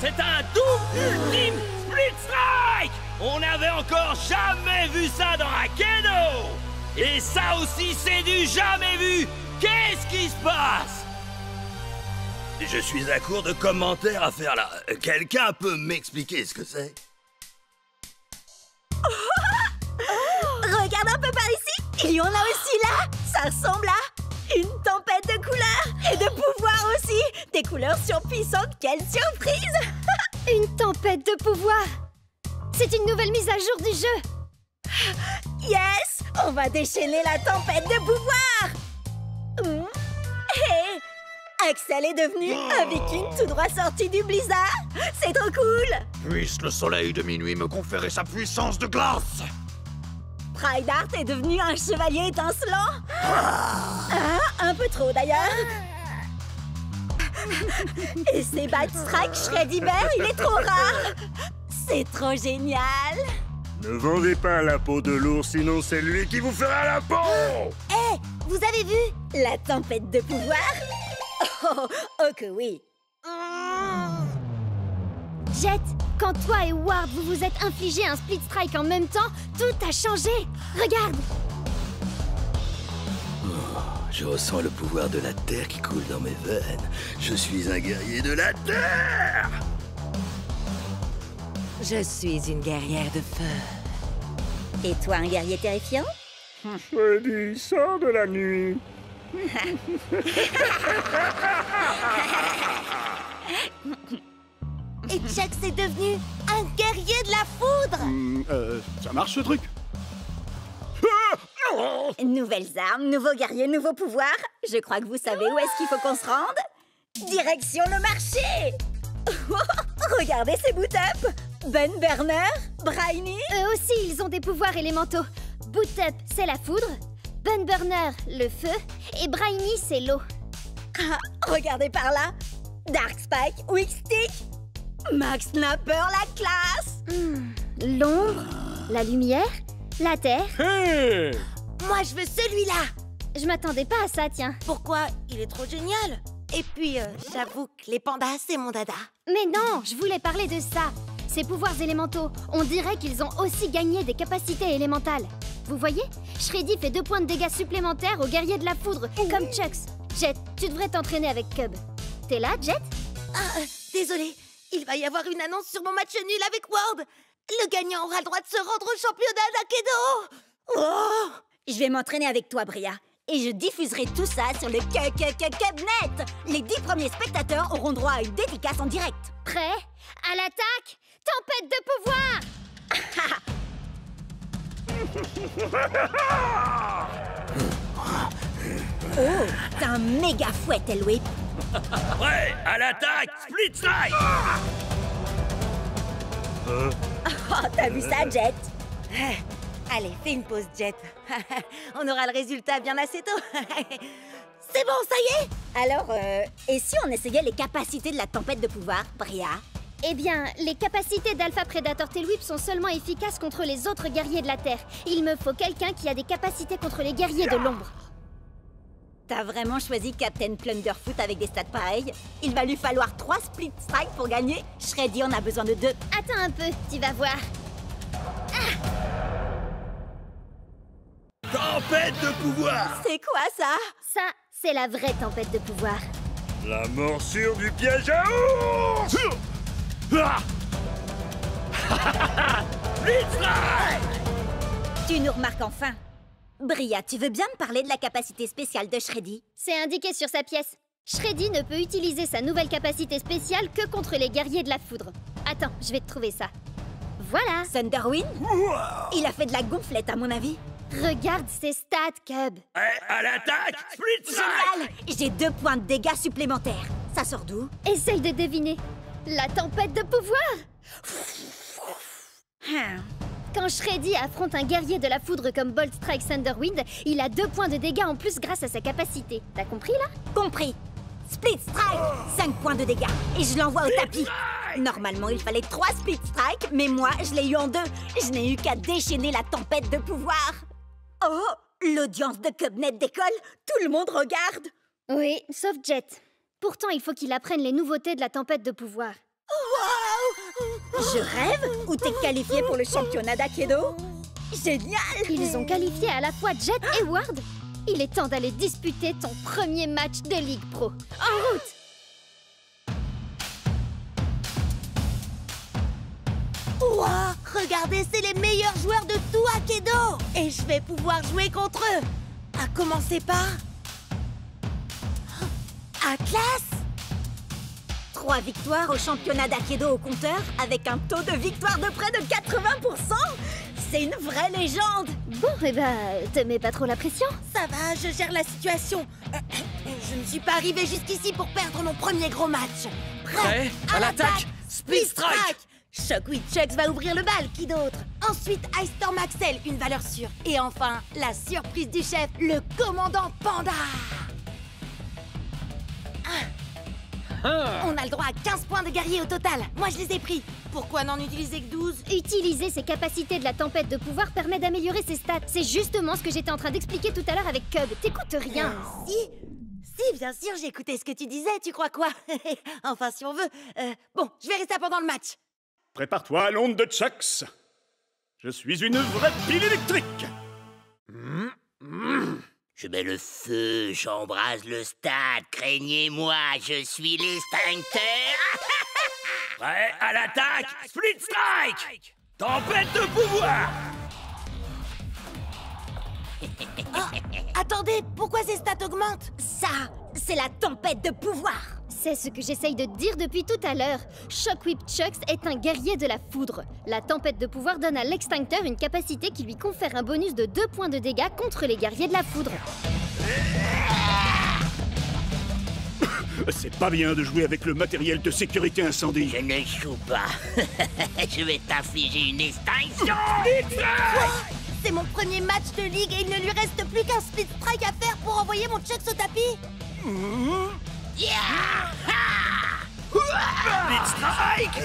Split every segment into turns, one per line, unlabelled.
C'est un double ultime split strike! On n'avait encore jamais vu ça dans un Keno! Et ça aussi, c'est du jamais vu! Qu'est-ce qui se passe? Je suis à court de commentaires à faire là. Quelqu'un peut m'expliquer ce que c'est?
Regarde un peu par ici. Il y en a aussi là. Ça ressemble à une tempête de couleurs et de pouvoirs aussi. Des couleurs surpuissantes. Quelle surprise!
Une tempête de pouvoir. C'est une nouvelle mise à jour du jeu.
Yes! On va déchaîner la tempête de pouvoir. Hé! Axel est devenu un viking tout droit sorti du blizzard. C'est trop cool.
Puisse le soleil de minuit me conférer sa puissance de glace.
Prydart est devenu un chevalier étincelant. Un peu trop d'ailleurs. Et ses Bite Strike Shreddy Bear, il est trop rare. C'est trop génial.
Ne vendez pas la peau de l'ours, sinon c'est lui qui vous fera la peau.
Hé, vous avez vu la tempête de pouvoir? Oh que oui.
Jet, quand toi et Ward vous vous êtes infligé un split strike en même temps, tout a changé. Regarde.
Je ressens le pouvoir de la terre qui coule dans mes veines. Je suis un guerrier de la terre!
Je suis une guerrière de feu. Et toi, un guerrier terrifiant?
Shreddy, sors de la nuit.
Et Chuck est devenu un guerrier de la foudre.
Ça marche ce truc?
Nouvelles armes, nouveaux guerriers, nouveaux pouvoirs. Je crois que vous savez où est-ce qu'il faut qu'on se rende. Direction le marché. Regardez ces boot-up. Ben Burner, Briny.
Eux aussi, ils ont des pouvoirs élémentaux. Boot Up, c'est la foudre. Bun Burner, le feu. Et Briny, c'est l'eau.
Regardez par là. Dark Spike, Weak Stick. Max Snapper, la classe.
L'ombre, la lumière, la terre.
Hey!
Moi, je veux celui-là.
Je m'attendais pas à ça, tiens.
Pourquoi? Il est trop génial. Et puis, j'avoue que les pandas, c'est mon dada.
Mais non, je voulais parler de ça. Ces pouvoirs élémentaux, on dirait qu'ils ont aussi gagné des capacités élémentales. Vous voyez? Shreddy fait 2 points de dégâts supplémentaires aux guerriers de la foudre, comme Chucks. Jet, tu devrais t'entraîner avec Cub. T'es là, Jet?
Désolé. Il va y avoir une annonce sur mon match nul avec Ward. Le gagnant aura le droit de se rendre au championnat d'Akedo. Oh! Je vais m'entraîner avec toi, Bria. Et je diffuserai tout ça sur le Cubnet. Les 10 premiers spectateurs auront droit à une dédicace en direct.
Prêt? À l'attaque? Tempête de pouvoir!
Oh, t'as un méga fouet, Elway.
Ouais, à l'attaque! Split strike!
Oh, t'as vu ça, Jet? Allez, fais une pause, Jet. On aura le résultat bien assez tôt. C'est bon, ça y est? Alors, et si on essayait les capacités de la tempête de pouvoir, Bria?
Eh bien, les capacités d'Alpha Predator Tail Whip sont seulement efficaces contre les autres guerriers de la Terre. Il me faut quelqu'un qui a des capacités contre les guerriers de l'ombre.
T'as vraiment choisi Captain Plunderfoot avec des stats pareils? Il va lui falloir 3 split strikes pour gagner. Shreddy en a besoin de 2.
Attends un peu, tu vas voir.
Tempête de pouvoir!
C'est quoi ça?
Ça, c'est la vraie tempête de pouvoir.
La morsure du piège à ours!
Split strike!
Tu nous remarques enfin. Bria, tu veux bien me parler de la capacité spéciale de Shreddy?
C'est indiqué sur sa pièce. Shreddy ne peut utiliser sa nouvelle capacité spéciale que contre les guerriers de la foudre. Attends, je vais te trouver ça. Voilà.
Thunderwind? Il a fait de la gonflette, à mon avis.
Regarde ses stats, Cub.
À l'attaque! Split strike!
Génial! J'ai 2 points de dégâts supplémentaires. Ça sort d'où?
Essaye de deviner. La tempête de pouvoir! Quand Shreddy affronte un guerrier de la foudre comme Bolt Strike Thunderwind, il a 2 points de dégâts en plus grâce à sa capacité. T'as compris là?
Compris. Split Strike, 5 points de dégâts. Et je l'envoie au tapis. Normalement, il fallait 3 Split Strike, mais moi, je l'ai eu en 2. Je n'ai eu qu'à déchaîner la tempête de pouvoir. Oh, l'audience de Cubnet décolle. Tout le monde regarde.
Oui, sauf Jet. Pourtant, il faut qu'il apprenne les nouveautés de la tempête de pouvoir.
Wow! Je rêve? Ou t'es qualifié pour le championnat d'Akedo? Génial!
Ils ont qualifié à la fois Jet et Ward. Il est temps d'aller disputer ton premier match de Ligue Pro. En route!
Ouah! Regardez, c'est les meilleurs joueurs de tout Akedo! Et je vais pouvoir jouer contre eux! À commencer par... Atlas! 3 victoires au championnat d'Akedo au compteur, avec un taux de victoire de près de 80%! C'est une vraie légende!
Bon, eh ben, te mets pas trop la pression?
Ça va, je gère la situation. Je ne suis pas arrivée jusqu'ici pour perdre mon premier gros match.
Prêt à l'attaque, Split Strike!
Shockwave Chucks va ouvrir le bal, qui d'autre? Ensuite, Ice Storm Axel, une valeur sûre. Et enfin, la surprise du chef, le commandant Panda! On a le droit à 15 points de guerrier au total. Moi, je les ai pris. Pourquoi n'en utiliser que 12?
Utiliser ses capacités de la tempête de pouvoir permet d'améliorer ses stats. C'est justement ce que j'étais en train d'expliquer tout à l'heure avec Cub. T'écoutes rien.
Si, bien sûr, j'ai écouté ce que tu disais. Tu crois quoi? Enfin, si on veut. Bon, je verrai ça pendant le match.
Prépare-toi à l'onde de Chucks. Je suis une vraie pile électrique.
Je mets le feu, j'embrase le stade, craignez-moi, je suis l'extincteur. Prêt à l'attaque, Split Strike! Tempête de pouvoir!
Attendez, pourquoi ces stats augmentent? Ça, c'est la tempête de pouvoir.
C'est ce que j'essaye de te dire depuis tout à l'heure. Shockwave Chucks est un guerrier de la foudre. La tempête de pouvoir donne à l'extincteur une capacité qui lui confère un bonus de 2 points de dégâts contre les guerriers de la foudre.
C'est pas bien de jouer avec le matériel de sécurité incendie.
Je ne joue pas. Je vais t'infliger une extinction.
C'est mon premier match de ligue et il ne lui reste plus qu'un split strike à faire pour envoyer mon Chucks au tapis.
Split Strike!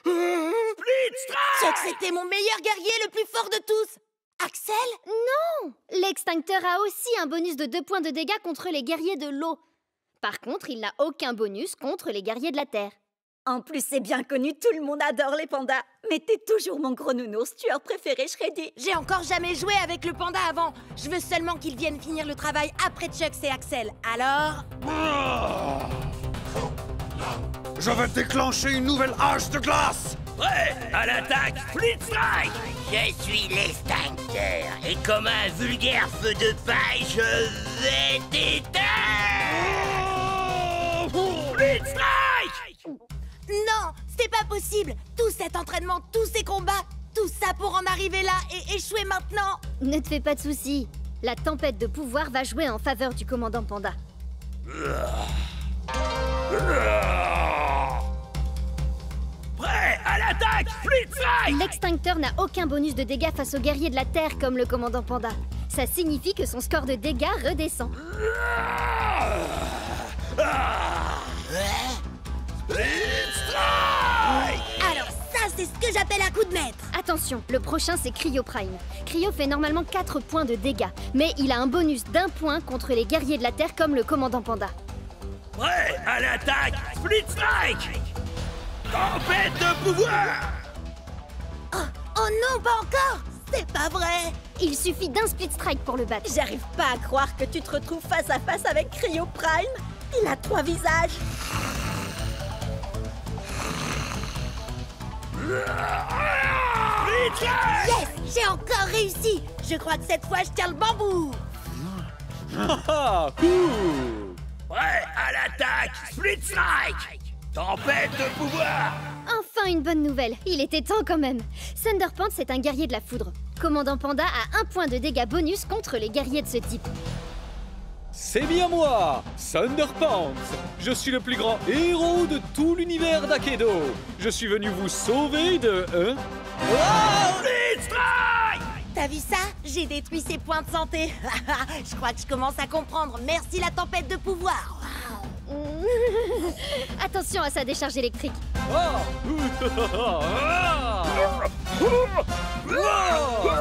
Split Strike!
Chucks était mon meilleur guerrier, le plus fort de tous. Axel?
Non! L'extincteur a aussi un bonus de 2 points de dégâts contre les guerriers de l'eau. Par contre, il n'a aucun bonus contre les guerriers de la terre.
En plus, c'est bien connu, tout le monde adore les pandas. Mais t'es toujours mon gros nounours, tueur préféré, Shreddy. J'ai encore jamais joué avec le panda avant. Je veux seulement qu'il vienne finir le travail après Chucks et Axel. Alors...
Je vais déclencher une nouvelle hache de glace.
Prêt à l'attaque, Split Strike! Je suis l'extincteur, et comme un vulgaire feu de paille, je vais t'éteindre! Split Strike!
Non, c'est pas possible. Tout cet entraînement, tous ces combats, tout ça pour en arriver là et échouer maintenant.
Ne te fais pas de soucis. La tempête de pouvoir va jouer en faveur du commandant Panda.
Prêt à l'attaque, Split Strike!
L'extincteur n'a aucun bonus de dégâts face aux guerriers de la Terre comme le commandant Panda. Ça signifie que son score de dégâts redescend.
Split Strike!
Alors ça, c'est ce que j'appelle un coup de maître.
Attention, le prochain c'est Cryo Prime. Cryo fait normalement 4 points de dégâts, mais il a un bonus d'1 point contre les guerriers de la Terre comme le commandant Panda.
Prêt à l'attaque, Split Strike! Tempête de pouvoir!
Oh non, pas encore. C'est pas vrai.
Il suffit d'un Split Strike pour le battre.
J'arrive pas à croire que tu te retrouves face à face avec Cryo Prime. Il a 3 visages.
Split Strike!
Yes, j'ai encore réussi. Je crois que cette fois, je tiens le bambou.
Prêt à l'attaque, Split Strike! Tempête de pouvoir!
Enfin une bonne nouvelle, il était temps quand même. Thunderpants est un guerrier de la foudre. Commandant Panda a 1 point de dégâts bonus contre les guerriers de ce type.
C'est bien moi, Thunderpants. Je suis le plus grand héros de tout l'univers d'Akedo. Je suis venu vous sauver de...
Split Strike!
T'as vu ça? J'ai détruit ses points de santé. Je crois que je commence à comprendre. Merci la tempête de pouvoir.
Attention à sa décharge électrique.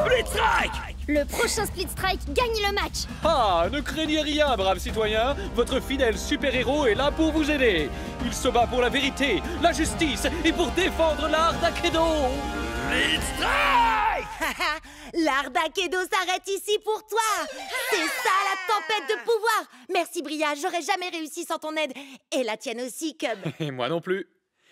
Split Strike!
Le prochain Split Strike gagne le match.
Ah, ne craignez rien, braves citoyens. Votre fidèle super-héros est là pour vous aider. Il se bat pour la vérité, la justice et pour défendre l'art d'Akedo.
Split Strike!
L'art d'Akedo s'arrête ici pour toi. C'est ça la tempête de pouvoir. Merci Bria, j'aurais jamais réussi sans ton aide. Et la tienne aussi, Cub.
Et moi non plus.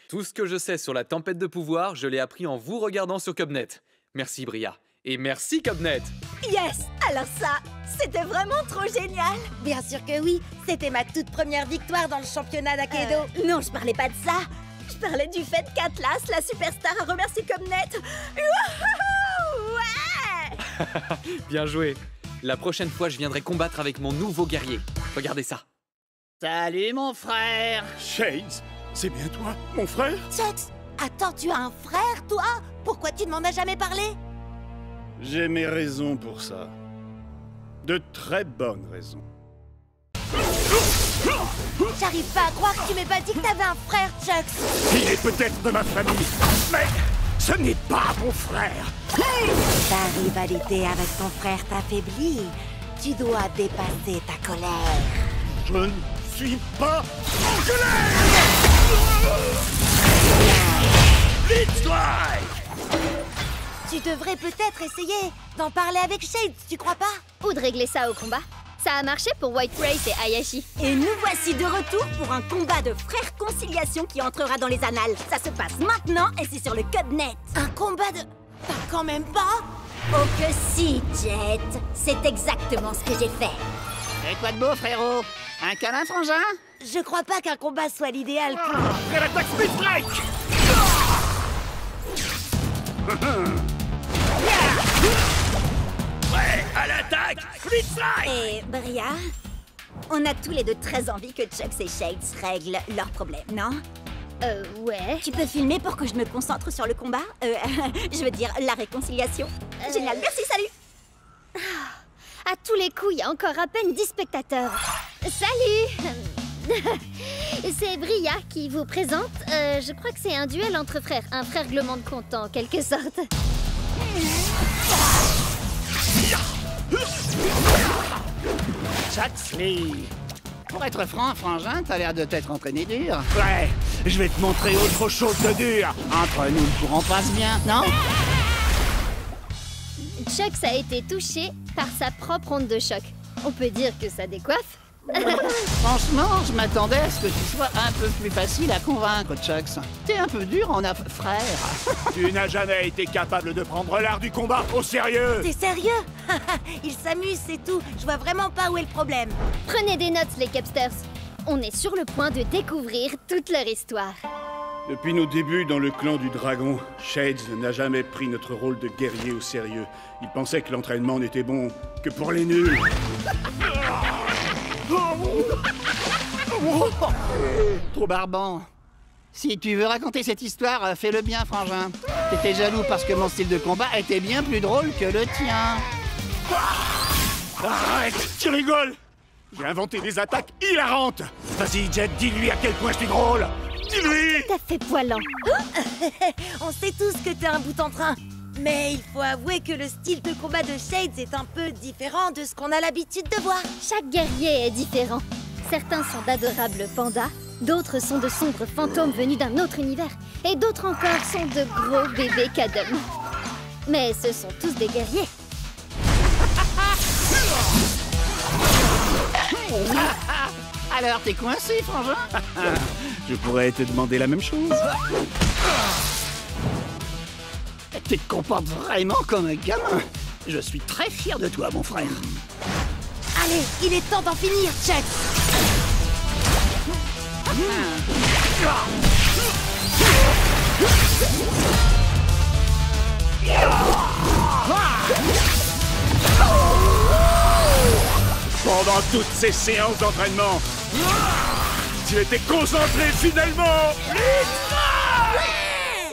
Tout ce que je sais sur la tempête de pouvoir, je l'ai appris en vous regardant sur Cubnet. Merci Bria. Et merci Cubnet.
Yes! Alors ça, c'était vraiment trop génial. Bien sûr que oui, c'était ma toute première victoire dans le championnat d'Akedo. Non, je parlais pas de ça. Je parlais du fait qu'Atlas, la superstar, a remercié Cubnet. Wouhou! Ouais!
Bien joué. La prochaine fois, je viendrai combattre avec mon nouveau guerrier. Regardez ça.
Salut mon frère!
Shades, c'est bien toi, mon frère?
Chucks, attends, tu as un frère, toi? Pourquoi tu ne m'en as jamais parlé?
J'ai mes raisons pour ça. De très bonnes raisons.
J'arrive pas à croire que tu m'aies pas dit que t'avais un frère, Chucks.
Il est peut-être de ma famille, mais ce n'est pas mon frère.
Ta rivalité avec ton frère t'affaiblit. Tu dois dépasser ta colère.
Je ne suis pas en colère.
Split Strike!
Tu devrais peut-être essayer d'en parler avec Shades, tu crois pas?
Ou de régler ça au combat. Ça a marché pour White Race et Hayashi.
Et nous voici de retour pour un combat de frères conciliation qui entrera dans les annales. Ça se passe maintenant et c'est sur le Cubnet. Un combat de... Pas quand même pas? Oh que si, Jet. C'est exactement ce que j'ai fait.
Et quoi de beau, frérot? Un câlin, frangin?
Je crois pas qu'un combat soit l'idéal pour...
Après l'attaque Split Strike.
Ouais, à l'attaque! Split Strike!
Et Bria, on a tous les deux très envie que Chucks et Shades règlent leurs problèmes, non?
Ouais.
Tu peux filmer pour que je me concentre sur le combat? Je veux dire, la réconciliation. Génial, merci, salut!
À tous les coups, il y a encore à peine 10 spectateurs. Salut! C'est Bria qui vous présente. Je crois que c'est un duel entre frères. Un frère règlement de compte, en quelque sorte.
Chucksley! Pour être franc, frangin, t'as l'air de t'être entraîné dur.
Ouais, je vais te montrer autre chose de dur.
Entre nous, le courant passe bien, non?
Chucks a été touché par sa propre onde de choc. On peut dire que ça décoiffe.
Franchement, je m'attendais à ce que tu sois un peu plus facile à convaincre, Chucks. T'es un peu dur en frère.
Tu n'as jamais été capable de prendre l'art du combat au sérieux.
T'es sérieux? Il s'amuse, c'est tout. Je vois vraiment pas où est le problème.
Prenez des notes, les Cubsters. On est sur le point de découvrir toute leur histoire.
Depuis nos débuts dans le clan du dragon, Shades n'a jamais pris notre rôle de guerrier au sérieux. Il pensait que l'entraînement n'était bon que pour les nuls.
Trop barbant. Si tu veux raconter cette histoire, fais-le bien, frangin. T'étais jaloux parce que mon style de combat était bien plus drôle que le tien.
Arrête, tu rigoles. J'ai inventé des attaques hilarantes. Vas-y, Jet, dis-lui à quel point je suis drôle. Dis-lui.
T'as fait poilant.
On sait tous que t'es un bout en train. Mais il faut avouer que le style de combat de Shades est un peu différent de ce qu'on a l'habitude de voir.
Chaque guerrier est différent. Certains sont d'adorables pandas, d'autres sont de sombres fantômes venus d'un autre univers, et d'autres encore sont de gros bébés Kadum. Mais ce sont tous des guerriers.
Alors, t'es coincé, frangin?
Je pourrais te demander la même chose.
Tu te comportes vraiment comme un gamin. Je suis très fier de toi, mon frère.
Allez, il est temps d'en finir, Chuck.
Pendant toutes ces séances d'entraînement, tu étais concentré finalement.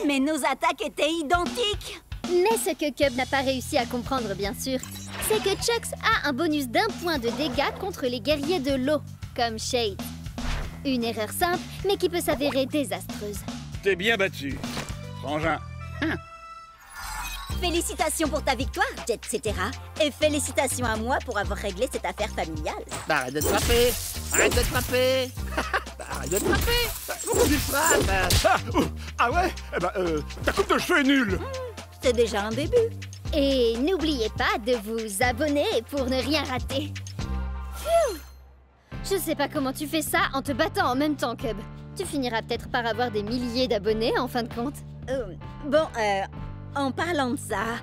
Mais nos attaques étaient identiques.
Mais ce que Cub n'a pas réussi à comprendre, bien sûr, c'est que Chucks a un bonus d'1 point de dégâts contre les guerriers de l'eau, comme Shade. Une erreur simple, mais qui peut s'avérer désastreuse.
T'es bien battu, frangin.
Félicitations pour ta victoire, Jet Cetera. Et félicitations à moi pour avoir réglé cette affaire familiale.
Bah, arrête de te frapper. Arrête de te frapper. Arrête de te frapper. Pourquoi tu te frappes?
Ah ouais? Eh ben, ta coupe de cheveux est nulle.
C'est déjà un début.
Et n'oubliez pas de vous abonner pour ne rien rater. Phew! Je sais pas comment tu fais ça en te battant en même temps, Cub. Tu finiras peut-être par avoir des milliers d'abonnés en fin de compte.
En parlant de ça,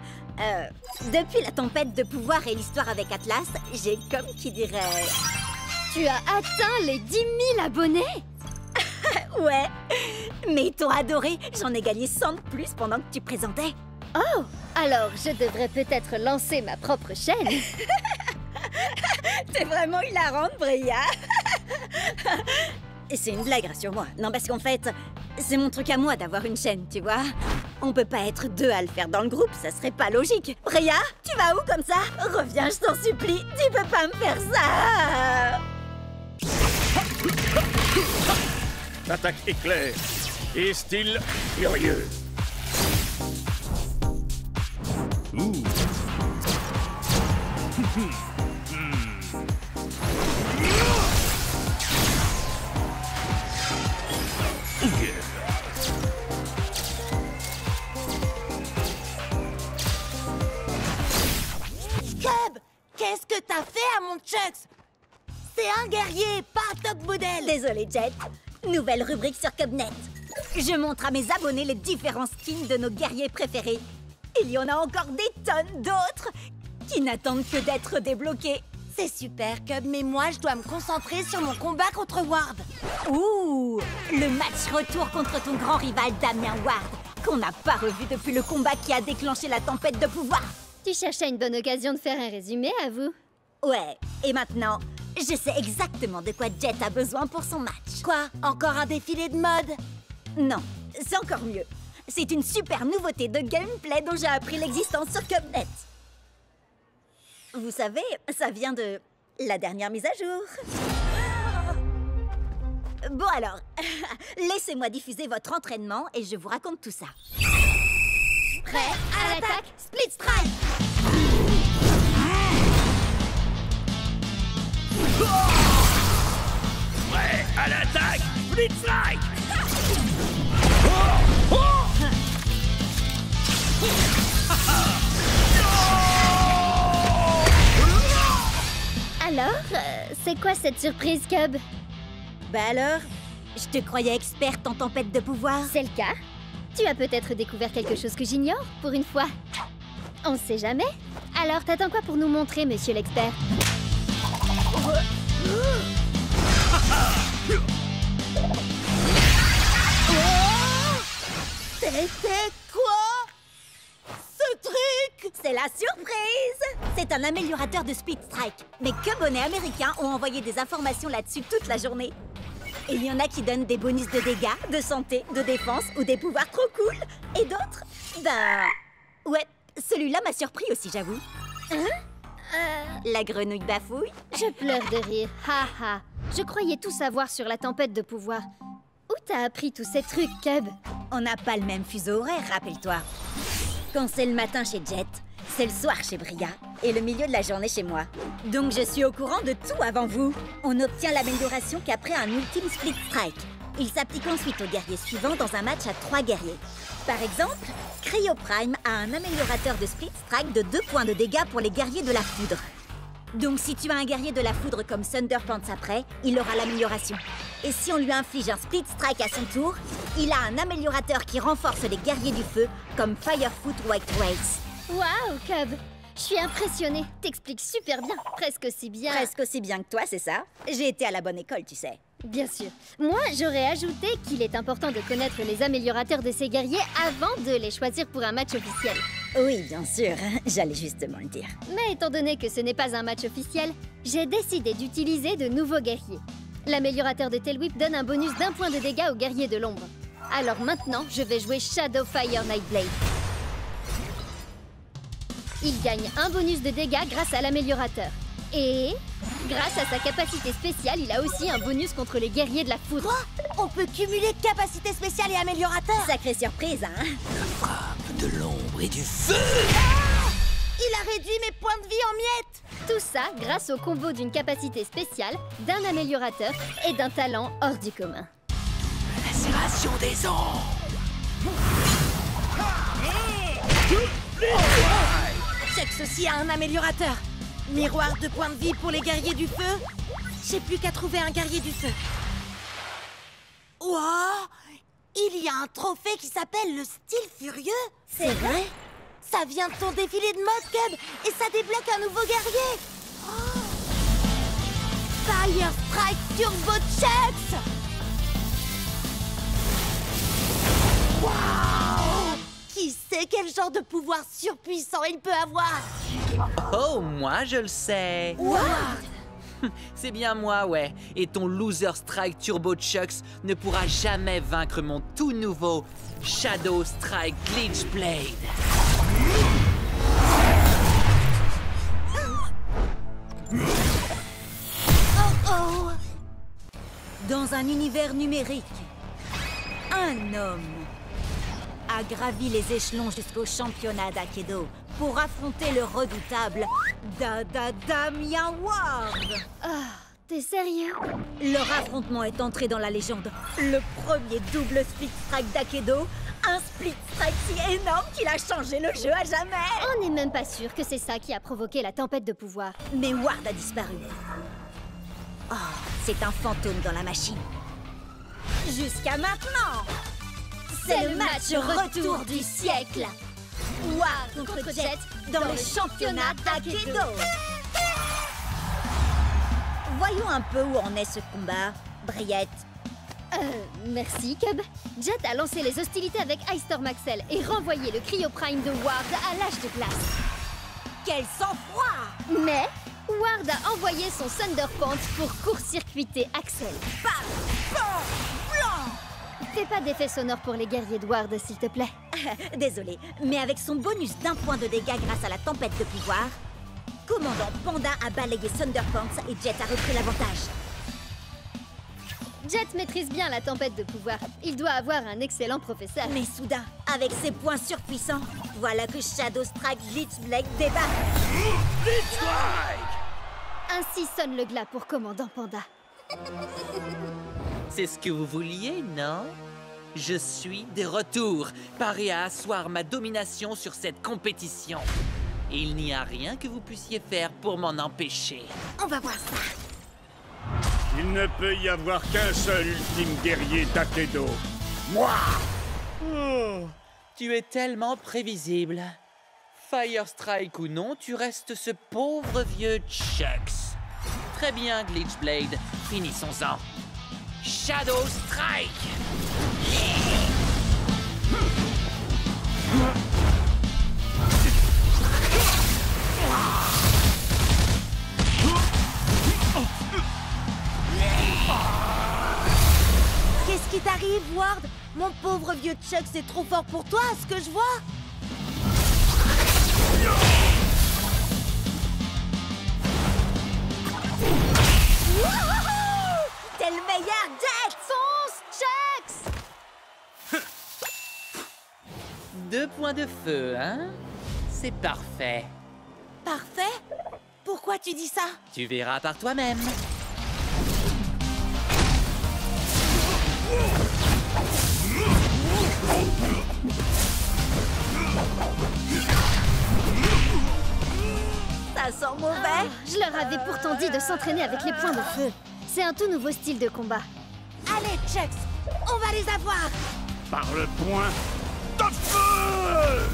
depuis la tempête de pouvoir et l'histoire avec Atlas, j'ai comme qui dirait...
Tu as atteint les 10 000 abonnés?
Ouais, mais ils t'ont adoré, j'en ai gagné 100 de plus pendant que tu présentais.
Oh, alors je devrais peut-être lancer ma propre chaîne.
T'es vraiment hilarante, Bria. Et c'est une blague, rassure-moi. Non, parce qu'en fait, c'est mon truc à moi d'avoir une chaîne, tu vois. On peut pas être deux à le faire dans le groupe, ça serait pas logique. Bria, tu vas où comme ça? Reviens, je t'en supplie, tu peux pas me faire ça.
Attaque éclair et style furieux.
Cub, qu'est-ce que t'as fait à mon Chucks? C'est un guerrier, pas un top modèle. Désolé, Jet. Nouvelle rubrique sur Cubnet. Je montre à mes abonnés les différents skins de nos guerriers préférés. Il y en a encore des tonnes d'autres qui n'attendent que d'être débloqués. C'est super, Cub, mais moi, je dois me concentrer sur mon combat contre Ward. Ouh, le match retour contre ton grand rival Damien Ward, qu'on n'a pas revu depuis le combat qui a déclenché la tempête de pouvoir.
Tu cherchais une bonne occasion de faire un résumé, avoue.
Ouais, et maintenant, je sais exactement de quoi Jet a besoin pour son match. Quoi? Encore un défilé de mode? Non, c'est encore mieux. C'est une super nouveauté de gameplay dont j'ai appris l'existence sur Cubnet. Vous savez, ça vient de la dernière mise à jour. Bon alors, laissez-moi diffuser votre entraînement et je vous raconte tout ça. Prêt à l'attaque, Split Strike!
Prêt à l'attaque, Split Strike!
Alors, c'est quoi cette surprise, Cub?
Bah alors, je te croyais experte en tempête de pouvoir.
C'est le cas? Tu as peut-être découvert quelque chose que j'ignore, pour une fois. On sait jamais. Alors, t'attends quoi pour nous montrer, monsieur l'expert?
C'était quoi? Ce truc? C'est la surprise! C'est un améliorateur de Split Strike. Mes Cubonnets américains ont envoyé des informations là-dessus toute la journée. Et il y en a qui donnent des bonus de dégâts, de santé, de défense ou des pouvoirs trop cool. Et d'autres, ben... Ouais, celui-là m'a surpris aussi, j'avoue. La grenouille bafouille.
Je pleure de rire, haha. Je croyais tout savoir sur la tempête de pouvoir. Où t'as appris tous ces trucs, Cub?
On n'a pas le même fuseau horaire, rappelle-toi. Quand c'est le matin chez Jet, c'est le soir chez Bria et le milieu de la journée chez moi. Donc je suis au courant de tout avant vous. On obtient l'amélioration qu'après un ultime Split Strike. Il s'applique ensuite aux guerriers suivants dans un match à 3 guerriers. Par exemple, Cryo Prime a un améliorateur de Split Strike de 2 points de dégâts pour les guerriers de la foudre. Donc si tu as un guerrier de la foudre comme Thunderpants après, il aura l'amélioration. Et si on lui inflige un Split Strike à son tour, il a un améliorateur qui renforce les guerriers du feu comme Firefoot White Race.
Waouh, Cub! Je suis impressionnée. T'expliques super bien. Presque aussi bien.
Presque aussi bien que toi, c'est ça? J'ai été à la bonne école, tu sais.
Bien sûr. Moi, j'aurais ajouté qu'il est important de connaître les améliorateurs de ces guerriers avant de les choisir pour un match officiel.
Oui, bien sûr. J'allais justement le dire.
Mais étant donné que ce n'est pas un match officiel, j'ai décidé d'utiliser de nouveaux guerriers. L'améliorateur de Tailwhip donne un bonus d'1 point de dégâts aux guerriers de l'ombre. Alors maintenant, je vais jouer Shadowfire Nightblade. Il gagne un bonus de dégâts grâce à l'améliorateur. Et grâce à sa capacité spéciale, il a aussi un bonus contre les guerriers de la foudre.
Quoi? On peut cumuler capacité spéciale et améliorateur? Sacrée surprise, hein?
de l'ombre et du feu.
Il a réduit mes points de vie en miettes.
Tout ça grâce au combo d'une capacité spéciale, d'un améliorateur et d'un talent hors du commun.
Lacération des ombres.
Chex aussi a un améliorateur. Miroir de points de vie pour les guerriers du feu. J'ai plus qu'à trouver un guerrier du feu. Wow! Il y a un trophée qui s'appelle le style furieux. C'est vrai? Ça vient de ton défilé de mode, Cub, et ça débloque un nouveau guerrier. Oh. Fire Strike Turbo Chex. Wow! Qui sait quel genre de pouvoir surpuissant il peut avoir?
Oh, moi je le sais.
Ward!
C'est bien moi, ouais. Et ton Loser Strike Turbo Chucks ne pourra jamais vaincre mon tout nouveau Shadow Strike Glitch Blade.
Oh oh! Dans un univers numérique, un homme a gravi les échelons jusqu'au championnat d'Aikido pour affronter le redoutable Damien Ward.
Ah, t'es sérieux?
Leur affrontement est entré dans la légende. Le premier double split strike d'Aikido, un split strike si énorme qu'il a changé le jeu à jamais.
On n'est même pas sûr que c'est ça qui a provoqué la tempête de pouvoir.
Mais Ward a disparu. Oh, c'est un fantôme dans la machine. Jusqu'à maintenant.
C'est le match retour du siècle.
Ward contre Jet dans le championnat d'Aikido. Voyons un peu où en est ce combat, Briette.
Merci, Cub. Jet a lancé les hostilités avec Ice Storm Axel et renvoyé le Cryo Prime de Ward à l'âge de glace.
Quel sang-froid!
Mais Ward a envoyé son Thunder Pants pour court-circuiter Axel.
Bam! Bam! Blanc!
Fais pas d'effet sonore pour les guerriers de Ward, s'il te plaît.
Désolé, mais avec son bonus d'1 point de dégâts grâce à la tempête de pouvoir, Commandant Panda a balayé Thunderpants et Jet a repris l'avantage.
Jet maîtrise bien la tempête de pouvoir. Il doit avoir un excellent professeur.
Mais soudain, avec ses points surpuissants, voilà que Shadow Strike Glitch Blade débarque.
Glitch Strike!
Ainsi sonne le glas pour Commandant Panda.
C'est ce que vous vouliez, non? Je suis de retour, paré à asseoir ma domination sur cette compétition. Et il n'y a rien que vous puissiez faire pour m'en empêcher.
On va voir ça.
Il ne peut y avoir qu'un seul ultime guerrier d'Aikido. Moi!
Oh, tu es tellement prévisible. Fire Strike ou non, tu restes ce pauvre vieux Chucks. Très bien, Glitch Blade. Finissons-en. Shadow Strike!
Qu'est-ce qui t'arrive, Ward? Mon pauvre vieux Chuck, c'est trop fort pour toi, ce que je vois. Wouhou! T'es le meilleur, Jet!
Fonce, Chucks!
2 points de feu, hein? C'est parfait.
Parfait? Pourquoi tu dis ça?
Tu verras par toi-même.
Ça sent mauvais.
Ah, je leur avais pourtant dit de s'entraîner avec les points de feu. C'est un tout nouveau style de combat.
Allez, Chucks, on va les avoir.
Par le point de feu!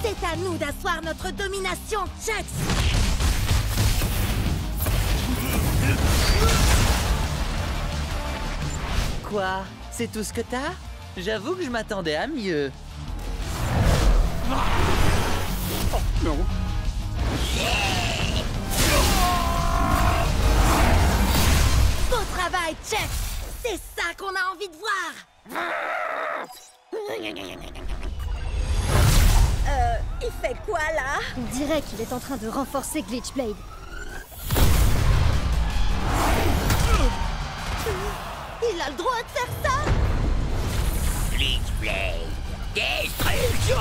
C'est à nous d'asseoir notre domination, Chucks.
Quoi? C'est tout ce que t'as? J'avoue que je m'attendais à mieux.
Oh, non.
Beau travail, Chucks. C'est ça qu'on a envie de voir. Il fait quoi, là?
On dirait qu'il est en train de renforcer Glitch Blade.
Il a le droit de faire ça?
Glitchblade, destruction!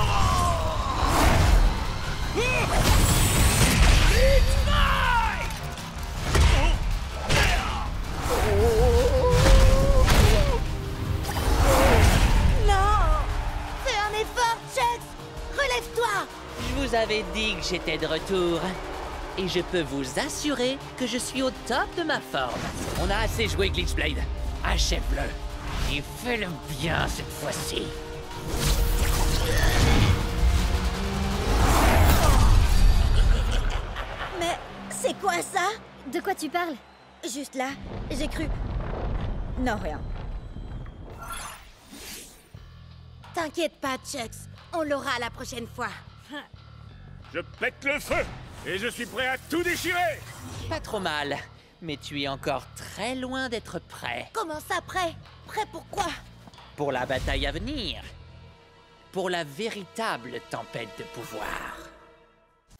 Non! Fais un effort, Chucks! Relève-toi!
Je vous avais dit que j'étais de retour. Et je peux vous assurer que je suis au top de ma forme. On a assez joué, Glitchblade. Achève-le. Et fais-le bien cette fois-ci.
Mais c'est quoi ça?
De quoi tu parles?
Juste là, j'ai cru... Non, rien. T'inquiète pas, Chucks. On l'aura la prochaine fois.
Je pète le feu et je suis prêt à tout déchirer.
Pas trop mal. Mais tu es encore très loin d'être prêt.
Comment ça, prêt? Prêt pour quoi?
Pour la bataille à venir. Pour la véritable tempête de pouvoir.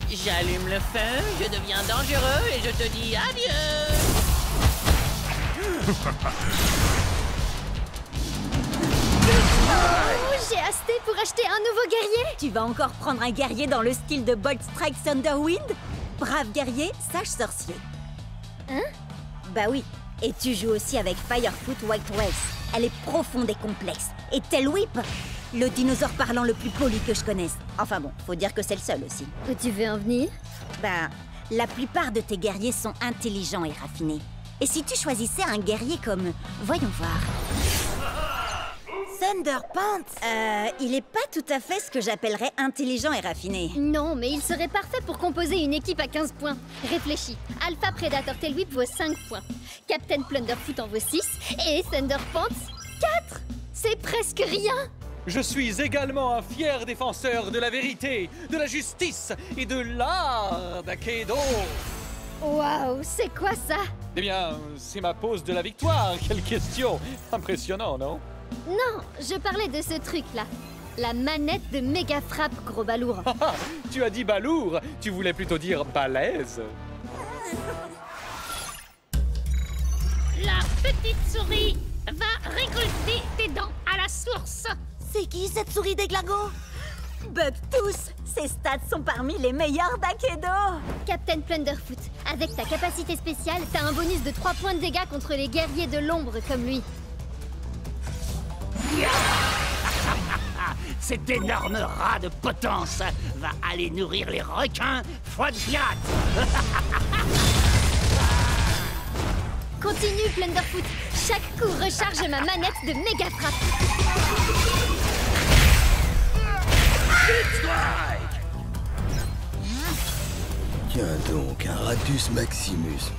J'allume le feu, je deviens dangereux et je te dis adieu.
Oh, j'ai hasté pour acheter un nouveau guerrier.
Tu vas encore prendre un guerrier dans le style de Bolt Strike Thunderwind? Brave guerrier, sage sorcier.
Hein?
Bah oui. Et tu joues aussi avec Firefoot White Race. Elle est profonde et complexe. Et Tail Whip, le dinosaure parlant le plus poli que je connaisse. Enfin bon, faut dire que c'est le seul aussi.
Où tu veux en venir?
Bah, la plupart de tes guerriers sont intelligents et raffinés. Et si tu choisissais un guerrier comme... Voyons voir... Thunderpants. Il est pas tout à fait ce que j'appellerais intelligent et raffiné.
Non, mais il serait parfait pour composer une équipe à 15 points. Réfléchis. Alpha Predator Tail Whip vaut 5 points. Captain Plunderfoot en vaut 6. Et Thunderpants, 4. C'est presque rien.
Je suis également un fier défenseur de la vérité, de la justice et de l'art d'Akedo.
Waouh, c'est quoi ça?
Eh bien, c'est ma pose de la victoire. Quelle question! Impressionnant, non?
Non, je parlais de ce truc-là. La manette de méga frappe, gros balourd.
Tu as dit balourd, tu voulais plutôt dire balèze.
La petite souris va récolter tes dents à la source.
C'est qui cette souris déglingo? Bugtooth. Ses stats sont parmi les meilleurs d'Akedo.
Captain Plunderfoot, avec ta capacité spéciale, t'as un bonus de 3 points de dégâts contre les guerriers de l'ombre comme lui.
Cet énorme rat de potence va aller nourrir les requins foi de pirate.
Continue, Plunderfoot. Chaque coup recharge ma manette de méga frappe.
Tiens donc, un Ratus Maximus.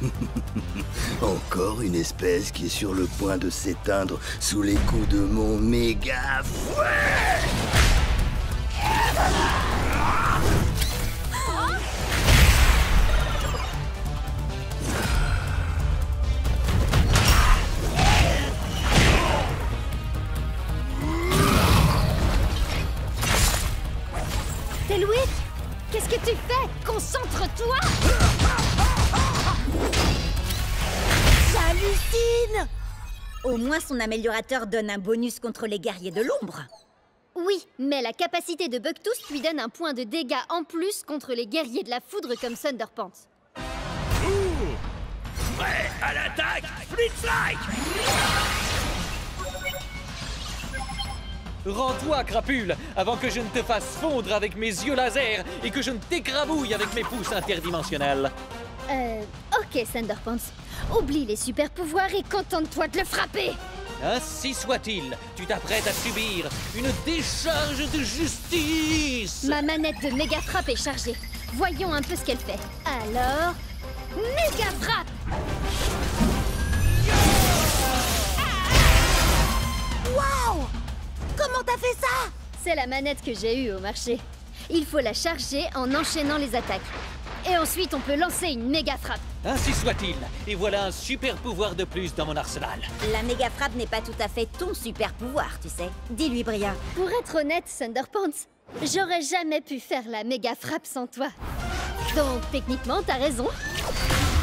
Encore une espèce qui est sur le point de s'éteindre sous les coups de mon méga fouet.
Tail Whip, qu'est-ce que tu fais? Concentre-toi!
J'hallucine! Au moins son améliorateur donne un bonus contre les guerriers de l'ombre.
Oui, mais la capacité de Bugtooth lui donne un point de dégâts en plus contre les guerriers de la foudre comme Thunderpants.
Prêt à l'attaque, Flitzlike!
Rends-toi, crapule, avant que je ne te fasse fondre avec mes yeux laser et que je ne t'écrabouille avec mes pouces interdimensionnels.
Ok, Thunderpants. Oublie les super pouvoirs et contente-toi de le frapper!
Ainsi soit-il, tu t'apprêtes à subir une décharge de justice.
Ma manette de méga frappe est chargée. Voyons un peu ce qu'elle fait. Alors... méga frappe!
Waouh! Comment t'as fait ça?
C'est la manette que j'ai eue au marché. Il faut la charger en enchaînant les attaques. Et ensuite, on peut lancer une méga frappe.
Ainsi soit-il, et voilà un super pouvoir de plus dans mon arsenal.
La méga frappe n'est pas tout à fait ton super pouvoir, tu sais. Dis-lui, Bria.
Pour être honnête, Thunderpants, j'aurais jamais pu faire la méga frappe sans toi. Donc, techniquement, t'as raison.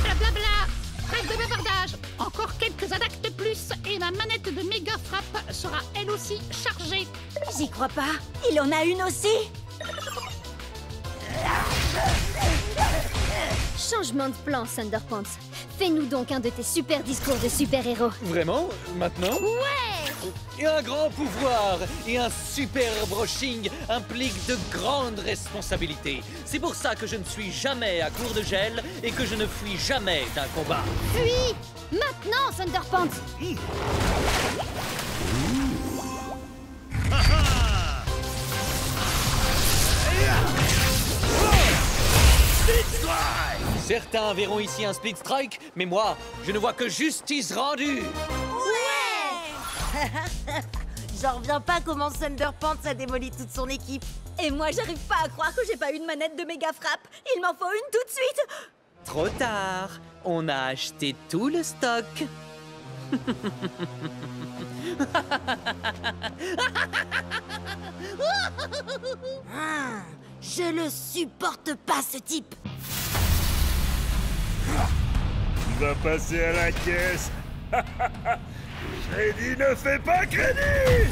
Blablabla. Trêve de bavardage. En encore quelques attaques de plus et ma manette de méga frappe sera elle aussi chargée.
J'y crois pas. Il en a une aussi.
Changement de plan, Thunderpants. Fais-nous donc un de tes super discours de super-héros.
Vraiment? Maintenant?
Ouais!
Et un grand pouvoir et un super brushing impliquent de grandes responsabilités. C'est pour ça que je ne suis jamais à court de gel et que je ne fuis jamais d'un combat.
Fuis! Maintenant, Thunderpants!
Certains verront ici un split strike, mais moi, je ne vois que justice rendue.
Ouais. J'en reviens pas comment Thunderpants a démoli toute son équipe. Et moi, j'arrive pas à croire que j'ai pas une manette de méga frappe. Il m'en faut une tout de suite.
Trop tard. On a acheté tout le stock.
Je le supporte pas, ce type.
Il va passer à la caisse. J'ai dit ne fais pas crédit.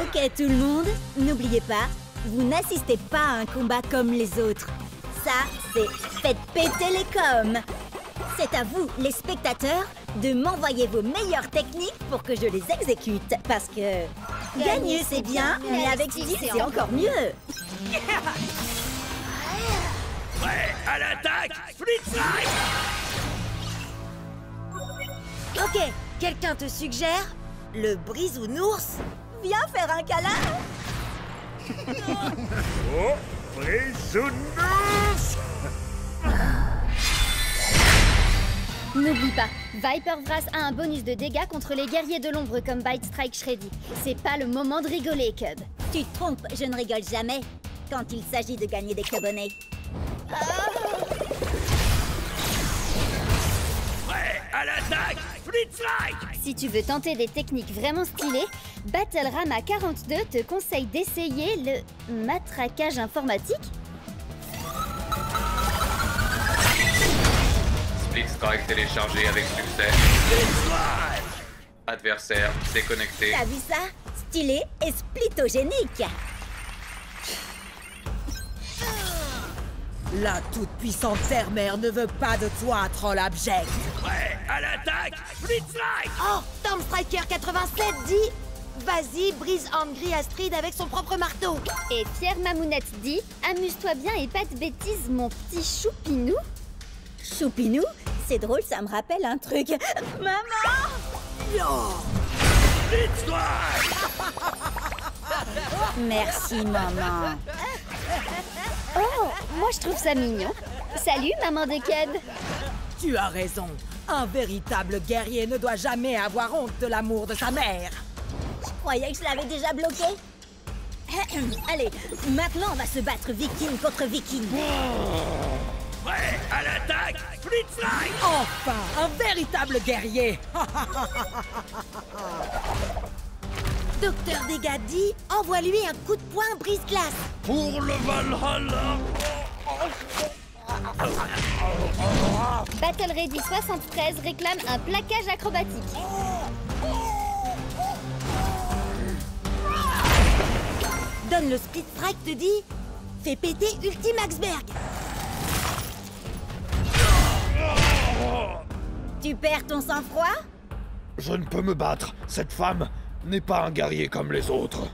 Ok tout le monde, n'oubliez pas, vous n'assistez pas à un combat comme les autres. Ça, c'est faites péter les coms. C'est à vous, les spectateurs, de m'envoyer vos meilleures techniques pour que je les exécute. Parce que gagner c'est bien, mais avec style c'est encore mieux.
Prêt à l'attaque, Split Strike.
Ok, quelqu'un te suggère le brisounours? Viens faire un câlin.
Oh, brisounours.
N'oublie pas, Vipervrass a un bonus de dégâts contre les guerriers de l'ombre comme Bite Strike Shreddy. C'est pas le moment de rigoler, Cub.
Tu te trompes, je ne rigole jamais quand il s'agit de gagner des cubonnets.
Prêt à l'attaque, Split Strike.
Si tu veux tenter des techniques vraiment stylées, Battle-Rama 42 te conseille d'essayer le matraquage informatique.
Split Strike téléchargé avec succès. Adversaire déconnecté.
T'as vu ça? Stylé et splitogénique.
La toute-puissante Terre-Mère ne veut pas de toi, troll abject.
Prêt à l'attaque, Split Strike.
Oh, Storm Striker 87 dit vas-y, brise Angry Astrid avec son propre marteau.
Et Pierre Mamounette dit amuse-toi bien et pas de bêtises, mon petit choupinou.
Choupinou? C'est drôle, ça me rappelle un truc. Maman!
Split Strike.
Merci, maman.
Oh, moi je trouve ça mignon. Salut, maman de Cub.
Tu as raison. Un véritable guerrier ne doit jamais avoir honte de l'amour de sa mère.
Je croyais que je l'avais déjà bloqué. Allez, maintenant on va se battre viking contre viking.
Prêt à l'attaque, Split Strike.
Enfin, un véritable guerrier.
Docteur Dégâts dit envoie-lui un coup de poing brise-glace.
Pour le Valhalla.
Battle Ready 73 réclame un plaquage acrobatique.
Donne le Split Strike te dit fais péter Ultimaxberg. Tu perds ton sang-froid?
Je ne peux me battre. Cette femme n'est pas un guerrier comme les autres.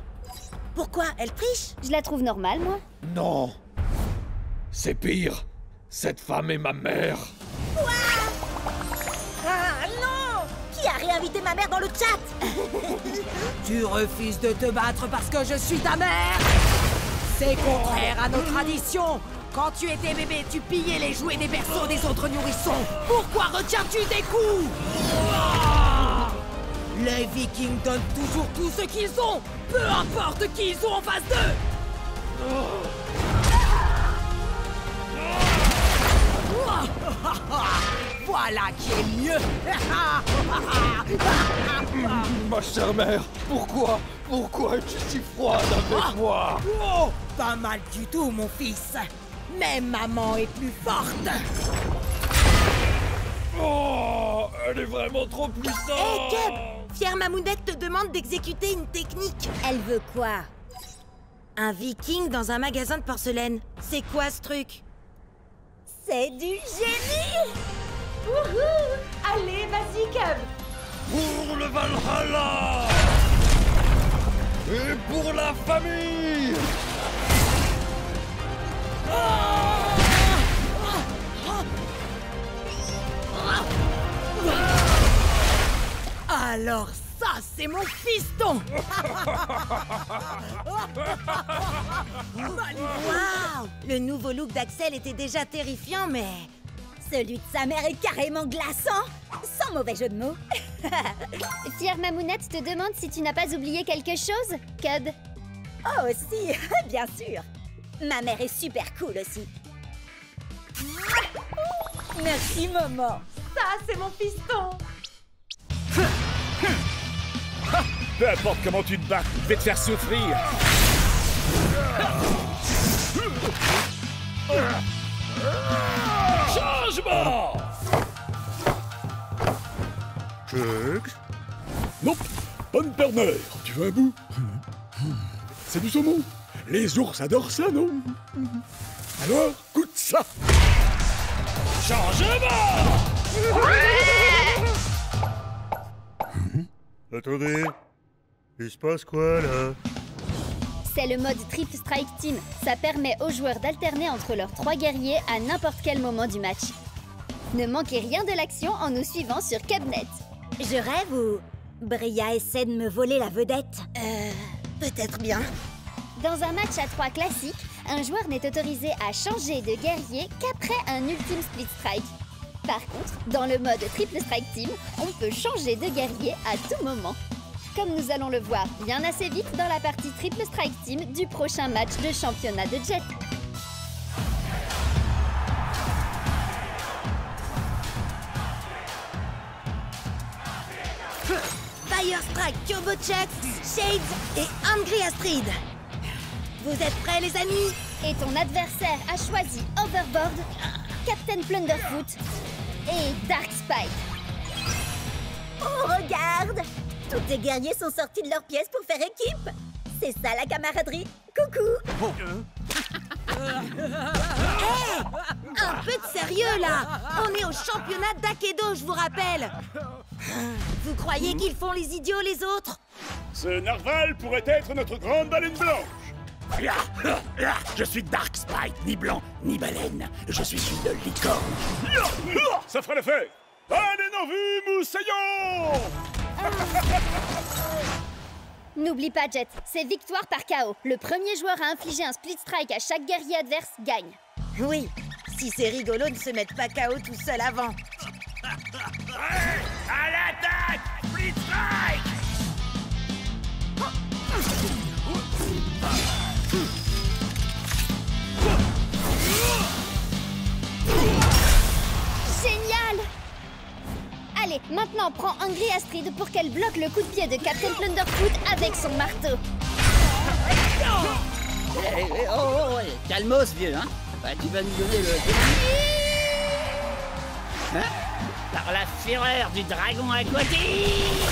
Pourquoi? Elle triche?
Je la trouve normale, moi.
Non. C'est pire. Cette femme est ma mère.
Quoi? Ah non! Qui a réinvité ma mère dans le chat?
Tu refuses de te battre parce que je suis ta mère? C'est contraire à nos traditions. Quand tu étais bébé, tu pillais les jouets des berceaux des autres nourrissons. Pourquoi retiens-tu des coups? Les Vikings donnent toujours tout ce qu'ils ont, peu importe qui ils ont en face d'eux. Voilà qui est mieux.
Ma chère mère, pourquoi es-tu si froide avec moi?
Oh, pas mal du tout, mon fils. Mais maman est plus forte.
Oh, elle est vraiment trop puissante.
Hé, Cub, Fière Mamounette te demande d'exécuter une technique. Elle veut quoi? Un viking dans un magasin de porcelaine. C'est quoi ce truc? C'est du génie! Wouhou! Allez, vas-y, Cub!
Pour le Valhalla! Et pour la famille!
Alors ça, c'est mon fiston.
Waouh! Le nouveau look d'Axel était déjà terrifiant, mais... celui de sa mère est carrément glaçant! Sans mauvais jeu de mots!
Fière Mamounette te demande si tu n'as pas oublié quelque chose, Cub.
Oh, si! Bien sûr! Ma mère est super cool aussi. Merci, maman! Ça, c'est mon fiston!
Peu importe comment tu te bats, je vais te faire souffrir.
Changement!
Chucks? Nope, bonne perneur. Tu veux un bout? C'est du saumon. Les ours adorent ça, non? Alors, goûte ça.
Changement!
Attendez, il se passe quoi là?
C'est le mode Triple Strike Team. Ça permet aux joueurs d'alterner entre leurs 3 guerriers à n'importe quel moment du match. Ne manquez rien de l'action en nous suivant sur Cubnet.
Je rêve ou Bria essaie de me voler la vedette? Peut-être bien.
Dans un match à 3 classique, un joueur n'est autorisé à changer de guerrier qu'après un ultime split strike. Par contre, dans le mode Triple Strike Team, on peut changer de guerrier à tout moment. Comme nous allons le voir bien assez vite dans la partie Triple Strike Team du prochain match de championnat de Jet.
Fire Strike, Turbo Chucks, Shades et Angry Astrid. Vous êtes prêts, les amis?
Et ton adversaire a choisi Overboard, Captain Plunderfoot et Dark Spike.
Oh, regarde! Tous tes guerriers sont sortis de leur pièce pour faire équipe. C'est ça la camaraderie. Coucou! Hey! Un peu de sérieux, là! On est au championnat d'Akedo, je vous rappelle! Vous croyez qu'ils font les idiots, les autres?
Ce narval pourrait être notre grande baleine blanche.
Je suis Dark Spike, ni blanc, ni baleine. Je suis une licorne.
Ça fera l'affaire. Allez, nos vies, moussaillons!
N'oublie pas, Jet, c'est victoire par KO. Le premier joueur à infliger un split strike à chaque guerrier adverse gagne.
Oui, si c'est rigolo de se mettre pas KO tout seul avant.
Ouais, à l'attaque! Split strike!
Génial! Allez, maintenant prends Angry Astrid pour qu'elle bloque le coup de pied de Captain Plunderfoot avec son marteau.
Calmos, vieux, hein? Bah, tu vas nous donner le... Hein? Par la fureur du dragon aquatique!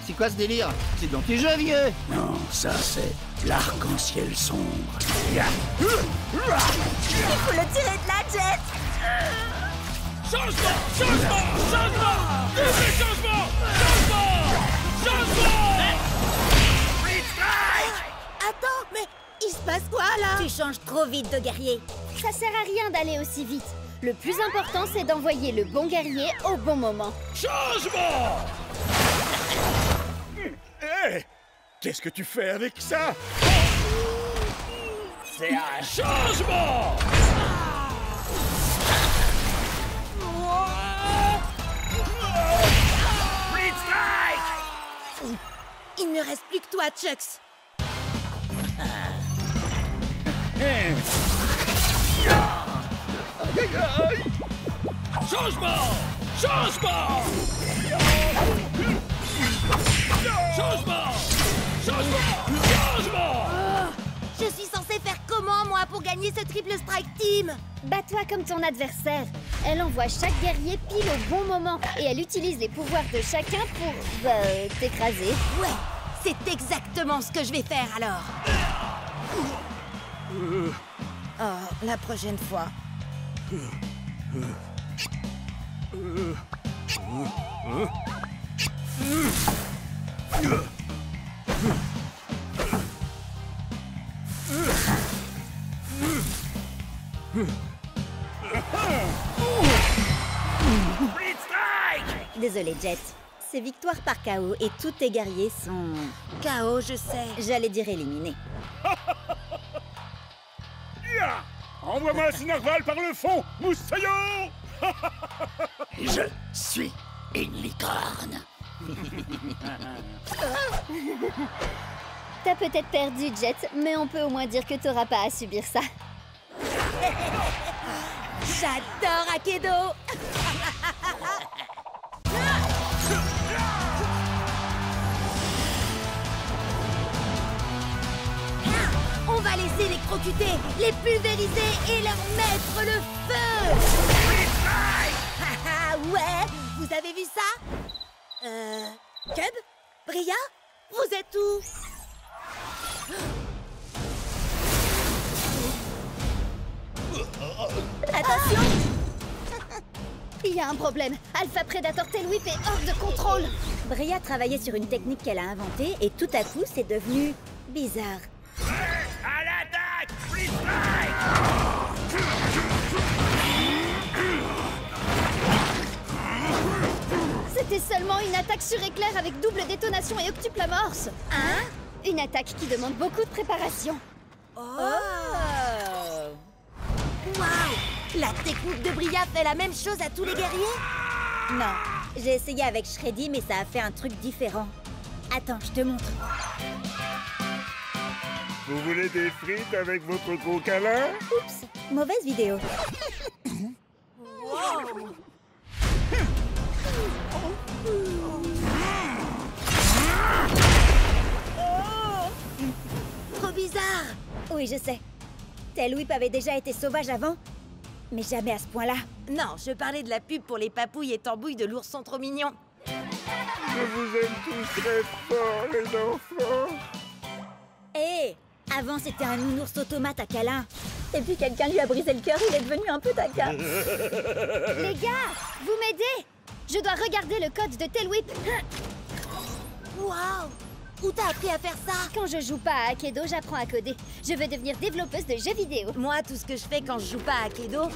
C'est quoi ce délire? C'est dans tes jeux, vieux! Non, ça c'est l'arc-en-ciel sombre.
Il faut le tirer de la Jet!
Changement! Changement! Changement! Double changement! Changement! Changement! Split strike!
Attends, mais il se passe quoi, là? Tu changes trop vite de guerrier.
Ça sert à rien d'aller aussi vite. Le plus important, c'est d'envoyer le bon guerrier au bon moment.
Changement!
Hé! Qu'est-ce que tu fais avec ça?
C'est un changement! Split strike!
Il ne reste plus que toi, Chucks.
Aïe, aïe, aïe!
Changement! Changement! Changement! Changement! Changement!
Je suis censée faire comment, moi, pour gagner ce triple strike team?
Bats-toi comme ton adversaire. Elle envoie chaque guerrier pile au bon moment et elle utilise les pouvoirs de chacun pour, t'écraser.
Ouais, c'est exactement ce que je vais faire alors. Oh, la prochaine fois.
Désolé, Jet. C'est victoire par KO et tous tes guerriers sont...
KO, je sais.
J'allais dire éliminés.
Envoie-moi un narval par le fond, Moussaillon.
Je suis une licorne.
T'as peut-être perdu, Jet, mais on peut au moins dire que t'auras pas à subir ça.
J'adore Akedo. On va les électrocuter, les pulvériser et leur mettre le feu. Ouais, vous avez vu ça? Cub? Bria? Vous êtes où?
Attention! Il y a un problème. Alpha Predator Tail Whip est hors de contrôle.
Bria travaillait sur une technique qu'elle a inventée et tout à coup, c'est devenu bizarre.
À l'attaque! Free strike!
C'était seulement une attaque sur éclair avec double détonation et octuple amorce. Hein? Une attaque qui demande beaucoup de préparation.
Oh! Waouh! La technique de Bria fait la même chose à tous les guerriers?
Non, j'ai essayé avec Shreddy, mais ça a fait un truc différent. Attends, je te montre.
Vous voulez des frites avec votre gros câlin?
Oups, mauvaise vidéo.
Wow! Trop bizarre!
Oui, je sais. Tail Whip avait déjà été sauvage avant, mais jamais à ce point-là.
Non, je parlais de la pub pour les papouilles et tambouilles de l'ourson trop mignon.
Je vous aime tous très fort, les enfants.
Hé, avant c'était un nounours automate à câlin. Et puis quelqu'un lui a brisé le cœur, il est devenu un peu taquin.
Les gars, vous m'aidez? Je dois regarder le code de Tail Whip.
Waouh! Où t'as appris à faire ça?
Quand je joue pas à Akedo, j'apprends à coder. Je veux devenir développeuse de jeux vidéo.
Moi, tout ce que je fais quand je joue pas à Akedo,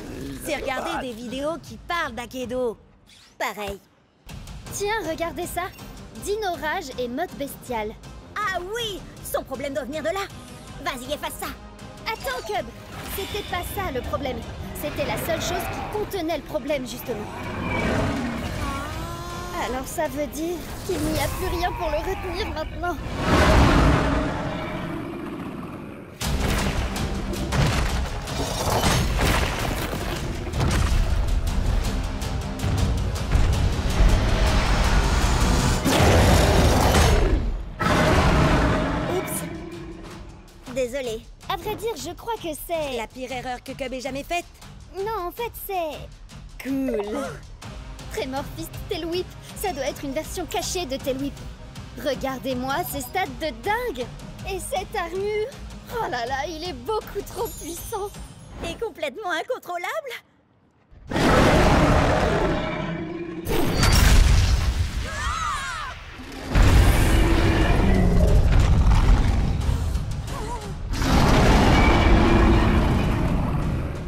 c'est regarder des vidéos qui parlent d'Akedo.
Pareil.
Tiens, regardez ça. Dino Rage et mode bestial.
Ah oui! Son problème doit venir de là. Vas-y, efface ça.
Attends, Cub. C'était pas ça le problème. C'était la seule chose qui contenait le problème, justement. Alors ça veut dire qu'il n'y a plus rien pour le retenir maintenant.
Oups. Désolée.
À vrai dire, je crois que c'est...
La pire erreur que Cub ait jamais faite.
Non, en fait, c'est... cool. Tremorfist Tail Whip, ça doit être une version cachée de Tail Whip. Regardez-moi ces stats de dingue. Et cette armure, oh là là, il est beaucoup trop puissant.
Et complètement incontrôlable.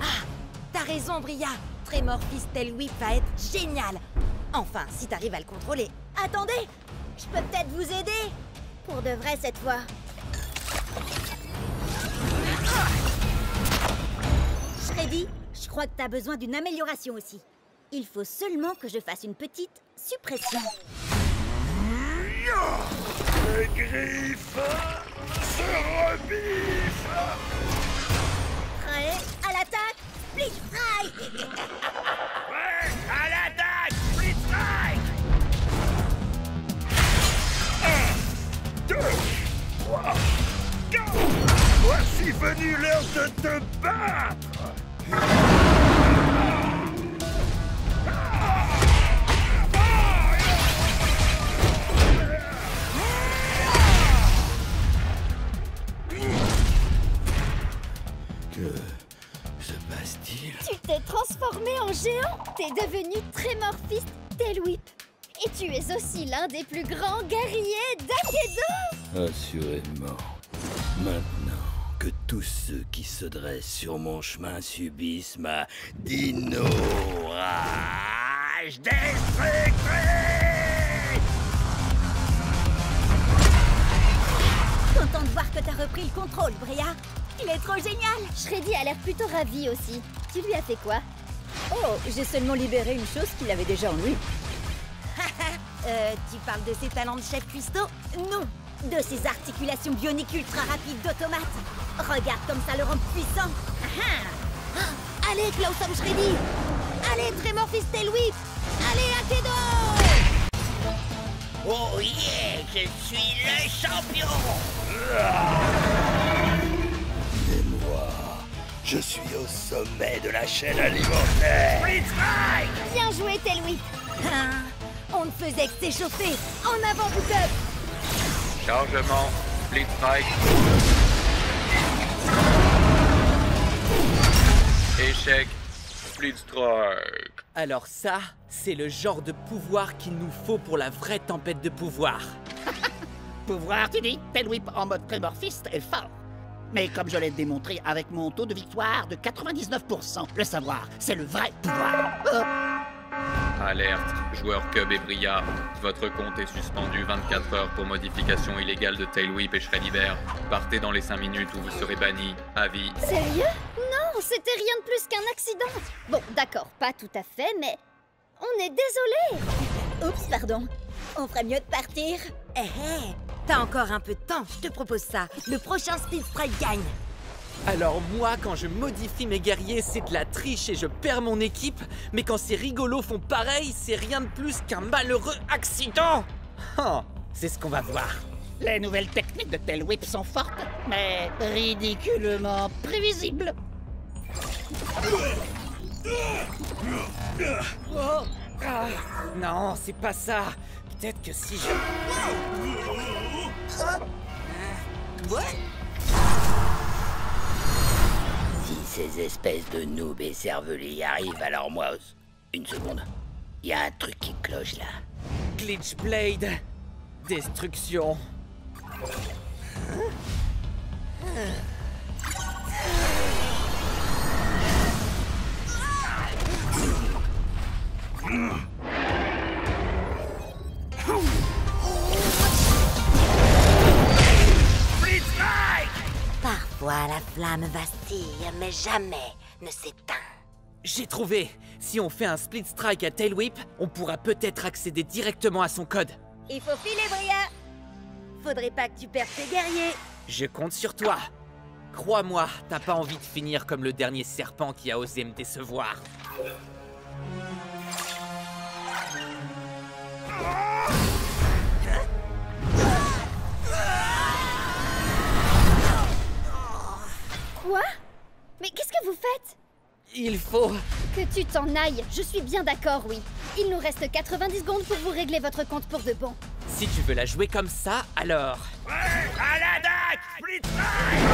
Ah, t'as raison, Bria. Tremorfist Tail Whip va être génial. Enfin, si t'arrives à le contrôler.
Attendez, je peux peut-être vous aider. Pour de vrai cette fois. Shreddy, je crois que t'as besoin d'une amélioration aussi. Il faut seulement que je fasse une petite suppression.
Les griffes se rebiffent.
Prêt à l'attaque, Split Strike.
Ouais, à
venu l'heure de te battre!
Que se passe-t-il?
Tu t'es transformé en géant. T'es devenu Tremorfist Tailwhip. Et tu es aussi l'un des plus grands guerriers d'Akedo.
Assurément. Maintenant que tous ceux qui se dressent sur mon chemin subissent ma dino rage destructrice!
Content de voir que t'as repris le contrôle, Bria. Il est trop génial.
Shreddy a l'air plutôt ravi aussi. Tu lui as fait quoi?
Oh, j'ai seulement libéré une chose qu'il avait déjà en lui.
Tu parles de ses talents de chef cuistot?
Non, de ses articulations bioniques ultra rapides d'automate. Regarde comme ça le rend puissant.
Allez, Clawsome Shreddy! Allez, Tremorfist Tailwhip! Allez, Akedo!
Oh yeah, je suis le champion! Et moi, je suis au sommet de la chaîne alimentaire!
Blitzstrike!
Bien joué, Tailwhip.
On ne faisait que s'échauffer! En avant, Boot-Up!
Chargement, Split Strike. Échec, Split Strike.
Alors ça, c'est le genre de pouvoir qu'il nous faut pour la vraie tempête de pouvoir.
Pouvoir, tu dis? Tailwhip en mode Tremorfist est fort. Mais comme je l'ai démontré avec mon taux de victoire de 99%, le savoir, c'est le vrai pouvoir.
Alerte, joueurs Cub et Bria. Votre compte est suspendu 24 heures pour modification illégale de Tailwhip et Shreddy Bear. Partez dans les 5 minutes où vous serez bannis. Avis.
Sérieux? Non, c'était rien de plus qu'un accident. Bon, d'accord, pas tout à fait, mais on est désolé.
Oups, pardon. On ferait mieux de partir.
T'as encore un peu de temps, je te propose ça. Le prochain Split Strike gagne.
Alors moi, quand je modifie mes guerriers, c'est de la triche et je perds mon équipe. Mais quand ces rigolos font pareil, c'est rien de plus qu'un malheureux accident. Oh, c'est ce qu'on va voir.
Les nouvelles techniques de Tailwhip sont fortes, mais ridiculement prévisibles.
Oh, ah, non, c'est pas ça. Peut-être que si je...
Si ces espèces de noobs et cervelés y arrivent, alors moi... Une seconde. Il y a un truc qui cloche là.
Glitch Blade. Destruction.
Parfois la flamme vacille, mais jamais ne s'éteint.
J'ai trouvé. Si on fait un Split Strike à Tailwhip, on pourra peut-être accéder directement à son code.
Il faut filer, Bria. Faudrait pas que tu perdes tes guerriers.
Je compte sur toi. Crois-moi, t'as pas envie de finir comme le dernier serpent qui a osé me décevoir.
Quoi? Mais qu'est-ce que vous faites?
Il faut...
Que tu t'en ailles, je suis bien d'accord, oui. Il nous reste 90 secondes pour vous régler votre compte pour de bon.
Si tu veux la jouer comme ça, alors...
À la DAC! Split Strike!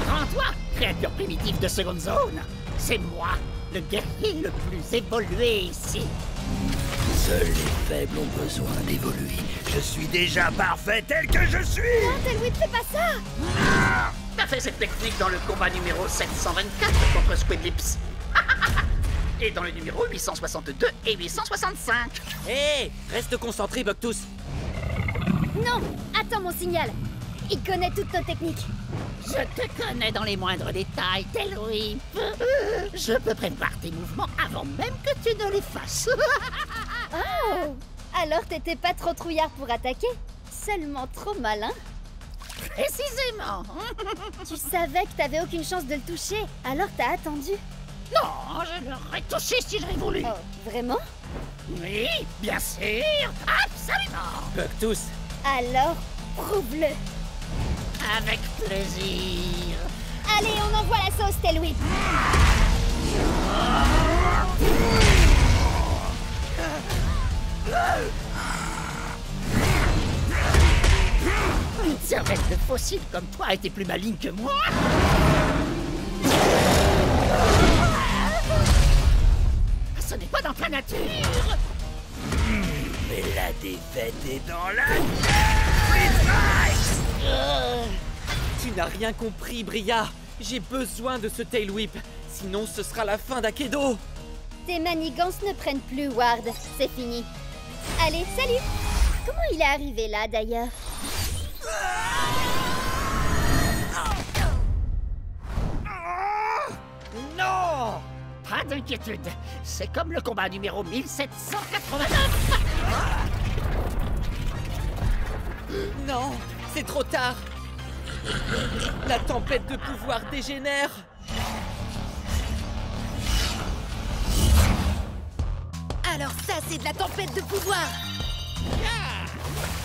Rends-toi, créature primitive de seconde zone. C'est moi, le guerrier le plus évolué ici.
Seuls les faibles ont besoin d'évoluer. Je suis déjà parfait tel que je suis!
Non, Tailwhip, fais pas ça!
T'as fait cette technique dans le combat numéro 724 contre Squidlips. Et dans le numéro 862 et 865.
Hé, reste concentré, Bucktooth.
Non! Attends mon signal! Il connaît toutes nos techniques.
Je te connais dans les moindres détails, Tailwhip. Je peux prévoir tes mouvements avant même que tu ne les fasses.
Oh! Alors t'étais pas trop trouillard pour attaquer? Seulement trop malin?
Précisément.
Tu savais que t'avais aucune chance de le toucher, alors t'as attendu.
Non, je l'aurais touché si j'aurais voulu.
Oh, vraiment?
Oui, bien sûr. Absolument.
Bucktooth.
Alors, Prouve-le.
Avec plaisir.
Allez, on envoie la sauce, Tail Whip.
Une cervelle de fossile comme toi était plus maligne que moi. Ce n'est pas dans ta nature.
Mais la défaite est dans la
Tu n'as rien compris, Bria. J'ai besoin de ce Tail Whip. Sinon, ce sera la fin d'Akedo.
Tes manigances ne prennent plus, Ward. C'est fini. Allez, salut. Comment il est arrivé là, d'ailleurs?
Non! Pas d'inquiétude. C'est comme le combat numéro 1789.
Non, c'est trop tard. La tempête de pouvoir dégénère.
Alors ça, c'est de la tempête de pouvoir.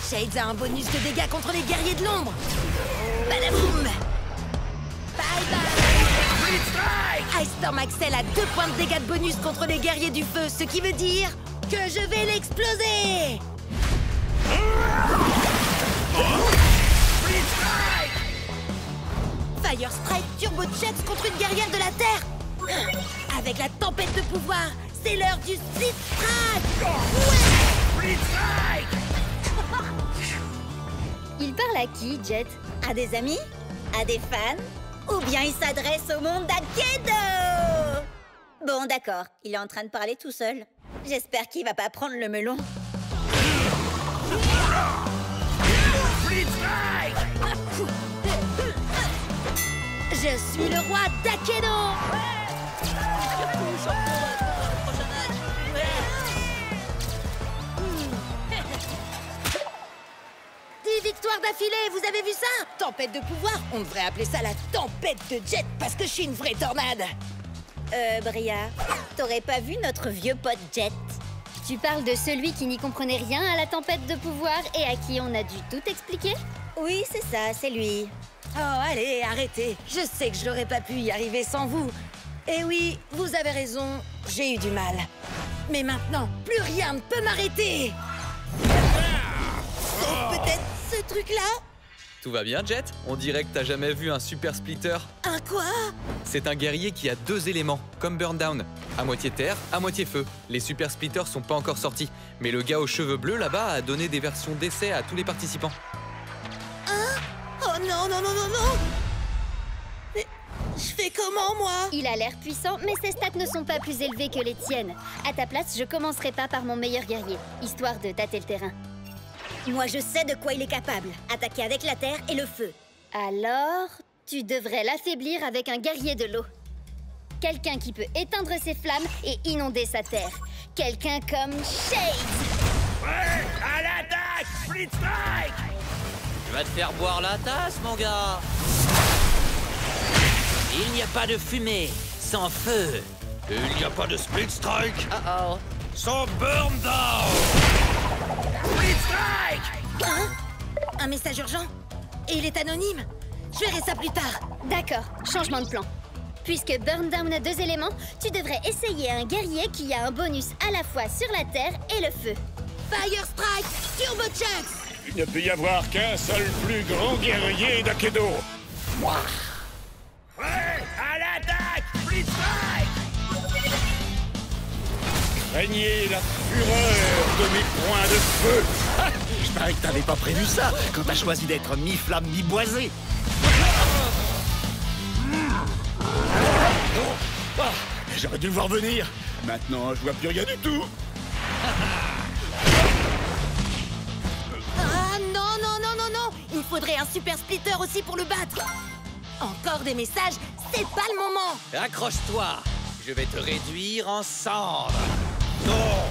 Shades a un bonus de dégâts contre les guerriers de l'ombre. Badaboum. Bye bye. Ice Storm Axel a 2 points de dégâts de bonus contre les guerriers du feu, ce qui veut dire que je vais l'exploser. Fire Strike Turbo Chucks contre une guerrière de la Terre. Avec la tempête de pouvoir, c'est l'heure du Split Strike. Ouais. Split Strike.
Il parle à qui, Jet?
À des amis? À des fans? Ou bien il s'adresse au monde d'Akedo? Bon, d'accord, il est en train de parler tout seul. J'espère qu'il va pas prendre le melon. Je suis le roi d'Akedo. 10 victoires d'affilée, vous avez vu ça? Tempête de pouvoir, on devrait appeler ça la tempête de Jet parce que je suis une vraie tornade. Bria, t'aurais pas vu notre vieux pote Jet?
Tu parles de celui qui n'y comprenait rien à la tempête de pouvoir et à qui on a dû tout expliquer?
Oui, c'est ça, c'est lui. Oh, allez, arrêtez. Je sais que je n'aurais pas pu y arriver sans vous. Et oui, vous avez raison, j'ai eu du mal. Mais maintenant, plus rien ne peut m'arrêter. C'est peut-être ce truc-là?
Tout va bien, Jet? On dirait que t'as jamais vu un super splitter.
Un quoi?
C'est un guerrier qui a 2 éléments, comme Burndown. À moitié terre, à moitié feu. Les super splitters sont pas encore sortis. Mais le gars aux cheveux bleus là-bas a donné des versions d'essai à tous les participants.
Hein? Oh non, non, non, non, non! Mais je fais comment, moi?
Il a l'air puissant, mais ses stats ne sont pas plus élevés que les tiennes. À ta place, je commencerai pas par mon meilleur guerrier, histoire de tâter le terrain.
Moi, je sais de quoi il est capable. Attaquer avec la terre et le feu.
Alors, tu devrais l'affaiblir avec un guerrier de l'eau. Quelqu'un qui peut éteindre ses flammes et inonder sa terre. Quelqu'un comme Shades.
Ouais, à l'attaque! Split Strike!
Tu vas te faire boire la tasse, mon gars. Il n'y a pas de fumée sans feu.
Et il n'y a pas de Split Strike
Oh-oh.
sans Burn Down! Split Strike!
Hein? Un message urgent? Et il est anonyme? Je verrai ça plus tard.
D'accord, changement de plan. Puisque Burndown a 2 éléments, tu devrais essayer un guerrier qui a un bonus à la fois sur la terre et le feu.
Fire Strike Turbo Chucks!
Il ne peut y avoir qu'un seul plus grand guerrier d'Akedo. Moi.
Ouais, à l'attaque! Split Strike!
Craignez la fureur de mes points de feu.
Ah, je parie que t'avais pas prévu ça quand t'as choisi d'être mi-flamme, mi-boisé.
Ah, j'aurais dû le voir venir. Maintenant, je vois plus rien du tout.
Ah non, non, non, non, non! Il faudrait un super splitter aussi pour le battre. Encore des messages, c'est pas le moment.
Accroche-toi. Je vais te réduire en cendres.
Non!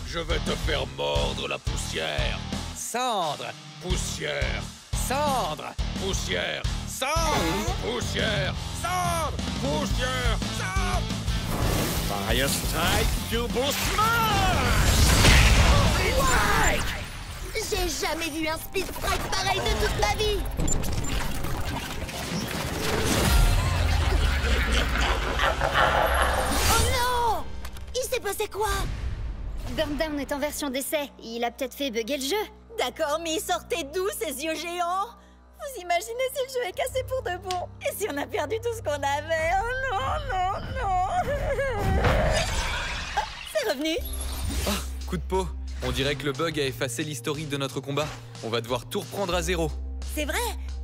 Je vais te faire mordre la poussière!
Cendres,
Poussière!
cendres.
Poussière! Cendre! Poussière! Cendre! Poussière! Cendre!
Fire Strike Turbo Smash!
Split Strike!
J'ai jamais vu un Split Strike pareil de toute ma vie. Oh non! Il s'est passé quoi?
Burndown est en version d'essai. Il a peut-être fait bugger le jeu.
D'accord, mais ils sortaient d'où ces yeux géants? Vous imaginez si le jeu est cassé pour de bon? Et si on a perdu tout ce qu'on avait? Oh non, non, non. Oh, c'est revenu.
Ah, coup de peau. On dirait que le bug a effacé l'historique de notre combat. On va devoir tout reprendre à zéro.
C'est vrai?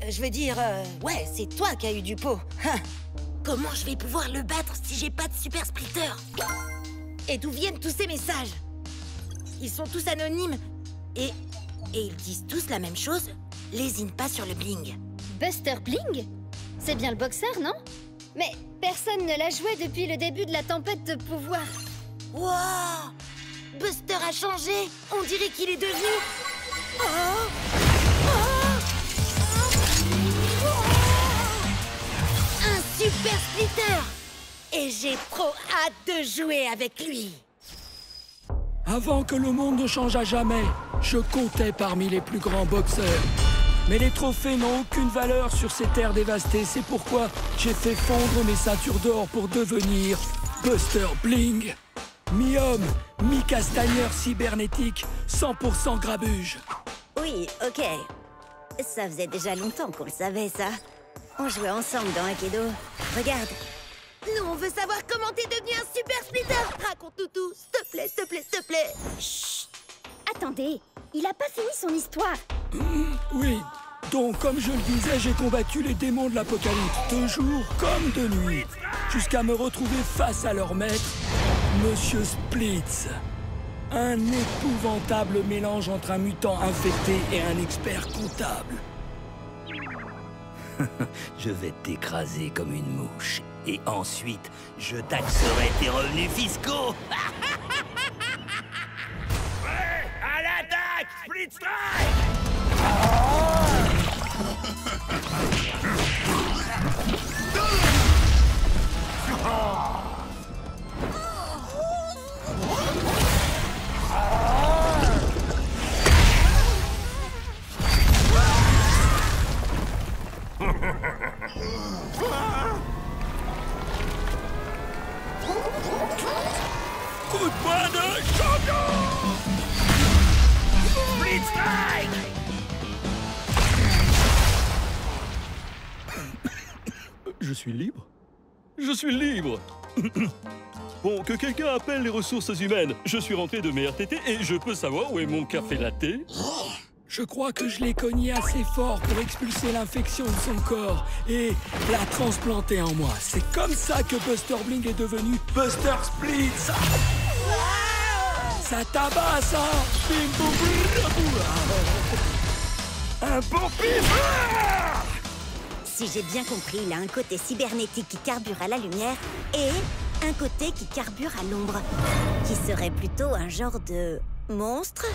Je veux dire, ouais, c'est toi qui as eu du pot. Comment je vais pouvoir le battre si j'ai pas de Super Splitter? Et d'où viennent tous ces messages? Ils sont tous anonymes. Et ils disent tous la même chose. Lésine pas sur le bling.
Buster Bling? C'est bien le boxeur, non? Mais personne ne l'a joué depuis le début de la tempête de pouvoir.
Wow! Buster a changé. On dirait qu'il est devenu... Oh! Un Super Splitter! Et j'ai trop hâte de jouer avec lui.
Avant que le monde ne change à jamais, je comptais parmi les plus grands boxeurs. Mais les trophées n'ont aucune valeur sur ces terres dévastées. C'est pourquoi j'ai fait fondre mes ceintures d'or pour devenir Buster Bling. Mi-homme, mi-castagneur cybernétique, 100% grabuge.
Oui, ok. Ça faisait déjà longtemps qu'on le savait, ça. On jouait ensemble dans Akedo. Regarde.
Nous, on veut savoir comment t'es devenu un Super Splitter. Raconte-nous tout, s'il te plaît, s'il te plaît, s'il te plaît.
Chut! Attendez, il a pas fini son histoire.
Oui, donc comme je le disais, j'ai combattu les démons de l'apocalypse, de jour comme de nuit, jusqu'à me retrouver face à leur maître, Monsieur Splitz. Un épouvantable mélange entre un mutant infecté et un expert comptable.
Je vais t'écraser comme une mouche. Et ensuite, je taxerai tes revenus fiscaux.
Ouais, à l'attaque! Split Strike!
Coup de poing de champion!
Split Strike!
Je suis libre? Je suis libre! Bon, que quelqu'un appelle les ressources humaines. Je suis rentré de mes RTT et je peux savoir où est mon café latte?
Je crois que je l'ai cogné assez fort pour expulser l'infection de son corps et la transplanter en moi. C'est comme ça que Buster Bling est devenu Buster Splitz. Ça tabasse, ça! Bim, boum, boum. Un bon pif!
Si j'ai bien compris, il a un côté cybernétique qui carbure à la lumière et un côté qui carbure à l'ombre, qui serait plutôt un genre de monstre.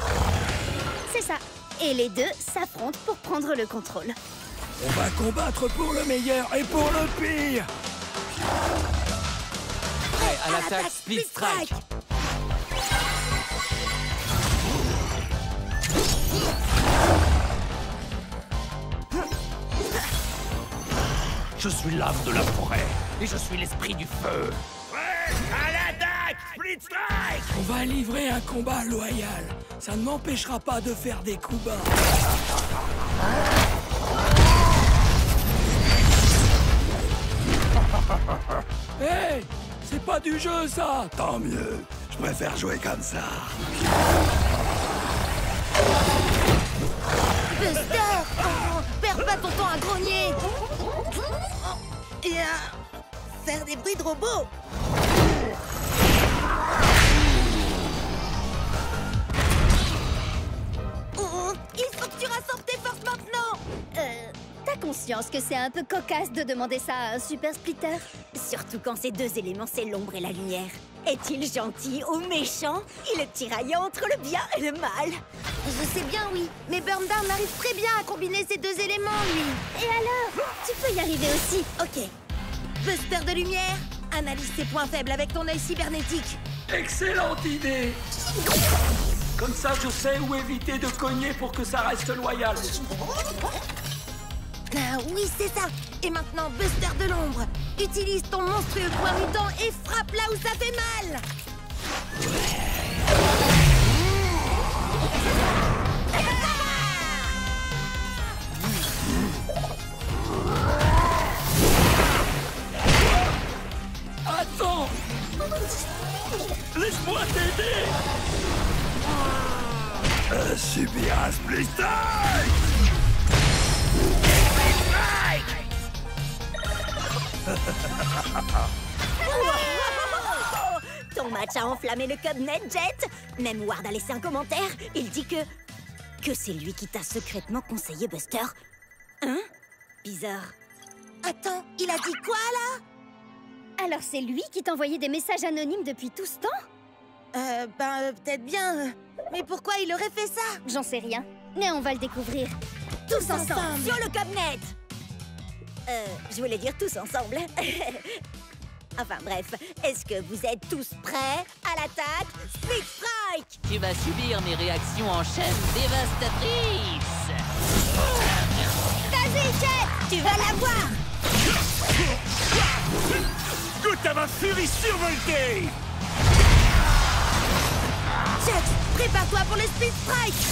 C'est ça. Et les deux s'affrontent pour prendre le contrôle.
On va combattre pour le meilleur et pour le pire.
Prêt à l'attaque Split Strike.
Je suis l'âme de la forêt et je suis l'esprit du feu.
Ouais, à l'attaque! Split Strike!
On va livrer un combat loyal. Ça ne m'empêchera pas de faire des coups bas. Hé! C'est pas du jeu, ça!
Tant mieux. Je préfère jouer comme ça.
Buster! Oh, perds pas ton temps à grogner! Et à faire des bruits de robots! Oh, il faut que tu rassembles tes forces maintenant!
T'as conscience que c'est un peu cocasse de demander ça à un Super Splitter?
Surtout quand ces deux éléments, c'est l'ombre et la lumière. Est-il gentil ou méchant? Il est tiraillant entre le bien et le mal.
Je sais bien, oui. Mais Burndown arrive très bien à combiner ces deux éléments, lui.
Et alors? Tu peux y arriver aussi.
Ok. Buster de lumière, analyse tes points faibles avec ton œil cybernétique.
Excellente idée! Comme ça, je sais où éviter de cogner pour que ça reste loyal.
Ah oui, c'est ça. Et maintenant, Buster de l'ombre, utilise ton monstrueux poing mutant et frappe là où ça fait mal.
Attends! Laisse-moi t'aider!
Subir un split strike!
Ton match a enflammé le Cubnet, Jet. Même Ward a laissé un commentaire. Il dit que c'est lui qui t'a secrètement conseillé Buster. Hein? Bizarre. Attends, il a dit quoi, là?
Alors c'est lui qui t'envoyait des messages anonymes depuis tout ce temps?
Peut-être bien. Mais pourquoi il aurait fait ça?
J'en sais rien. Mais on va le découvrir. Tous ensemble.
Sur le Cubnet. Je voulais dire tous ensemble. Enfin bref, est-ce que vous êtes tous prêts à l'attaque? Split Strike!
Tu vas subir mes réactions en chaîne dévastatrices.
Vas-y, Jet! Tu vas l'avoir!
Goûte à ma furie survoltée!
Jet, prépare-toi pour le Split Strike!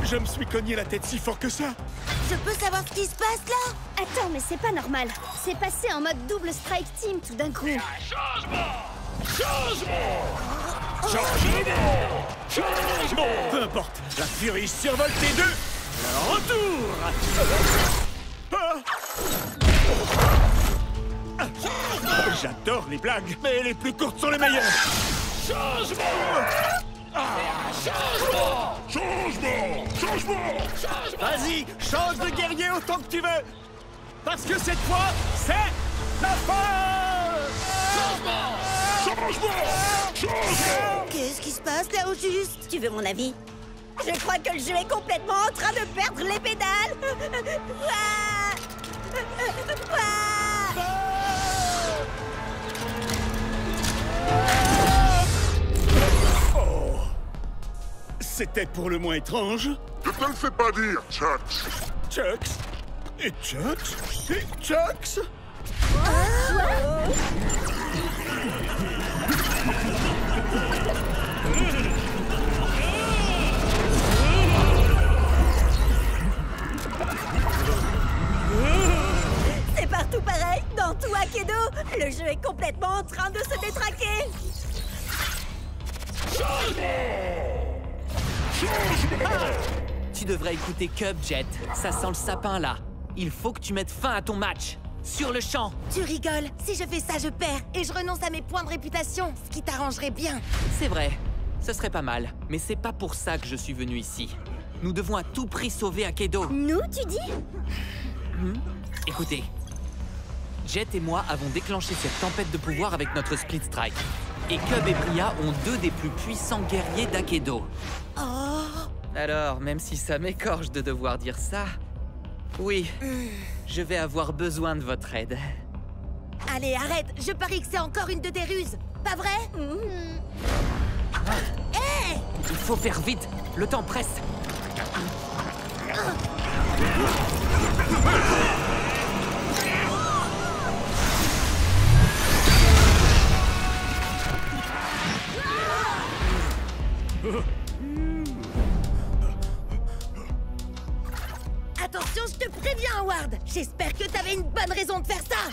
Je me suis cogné la tête si fort que ça.
Je peux savoir ce qui se passe là?
Attends, mais c'est pas normal. C'est passé en mode double strike team tout d'un coup.
Changement! Peu importe, la furie survoltée 2, le retour! J'adore les blagues, mais les plus courtes sont les meilleures! Changement! Changement! Vas-y, change de guerrier autant que tu veux! Parce que cette fois, c'est la fin! Changement!
Qu'est-ce qui se passe là au juste? Tu veux mon avis? Je crois que le jeu est complètement en train de perdre les pédales!
Oh! C'était pour le moins étrange.
Ne te le fais pas dire, Chucks.
Chucks? Et Chucks? Et Chucks?
C'est partout pareil, dans tout Akedo. Le jeu est complètement en train de se détraquer.
Tu devrais écouter Cub, Jet. Ça sent le sapin, là. Il faut que tu mettes fin à ton match. Sur le champ.
Tu rigoles. Si je fais ça, je perds. Et je renonce à mes points de réputation. Ce qui t'arrangerait bien.
C'est vrai. Ce serait pas mal. Mais c'est pas pour ça que je suis venu ici. Nous devons à tout prix sauver Akedo.
Nous, tu dis?
Écoutez. Jet et moi avons déclenché cette tempête de pouvoir avec notre Split Strike. Et Cub et Bria ont deux des plus puissants guerriers d'Akedo.
Oh!
Alors, même si ça m'écorche de devoir dire ça, oui, je vais avoir besoin de votre aide.
Allez, arrête. Je parie que c'est encore une de tes ruses. Pas vrai? Hé!
Il faut faire vite. Le temps presse.
Attention, je te préviens, Howard. J'espère que t'avais une bonne raison de faire ça.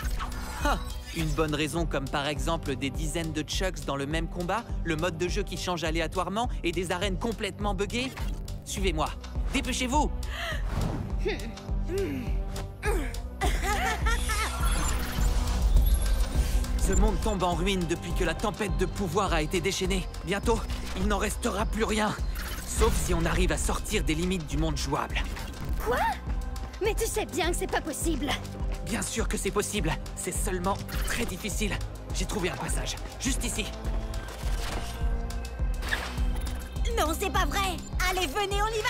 Ah, une bonne raison comme par exemple des dizaines de Chucks dans le même combat, le mode de jeu qui change aléatoirement et des arènes complètement buggées. Suivez-moi. Dépêchez-vous. Ce monde tombe en ruine depuis que la tempête de pouvoir a été déchaînée. Bientôt, il n'en restera plus rien. Sauf si on arrive à sortir des limites du monde jouable.
Quoi? Mais tu sais bien que c'est pas possible.
Bien sûr que c'est possible. C'est seulement très difficile. J'ai trouvé un passage. Juste ici.
Non, c'est pas vrai. Allez, venez, on y va.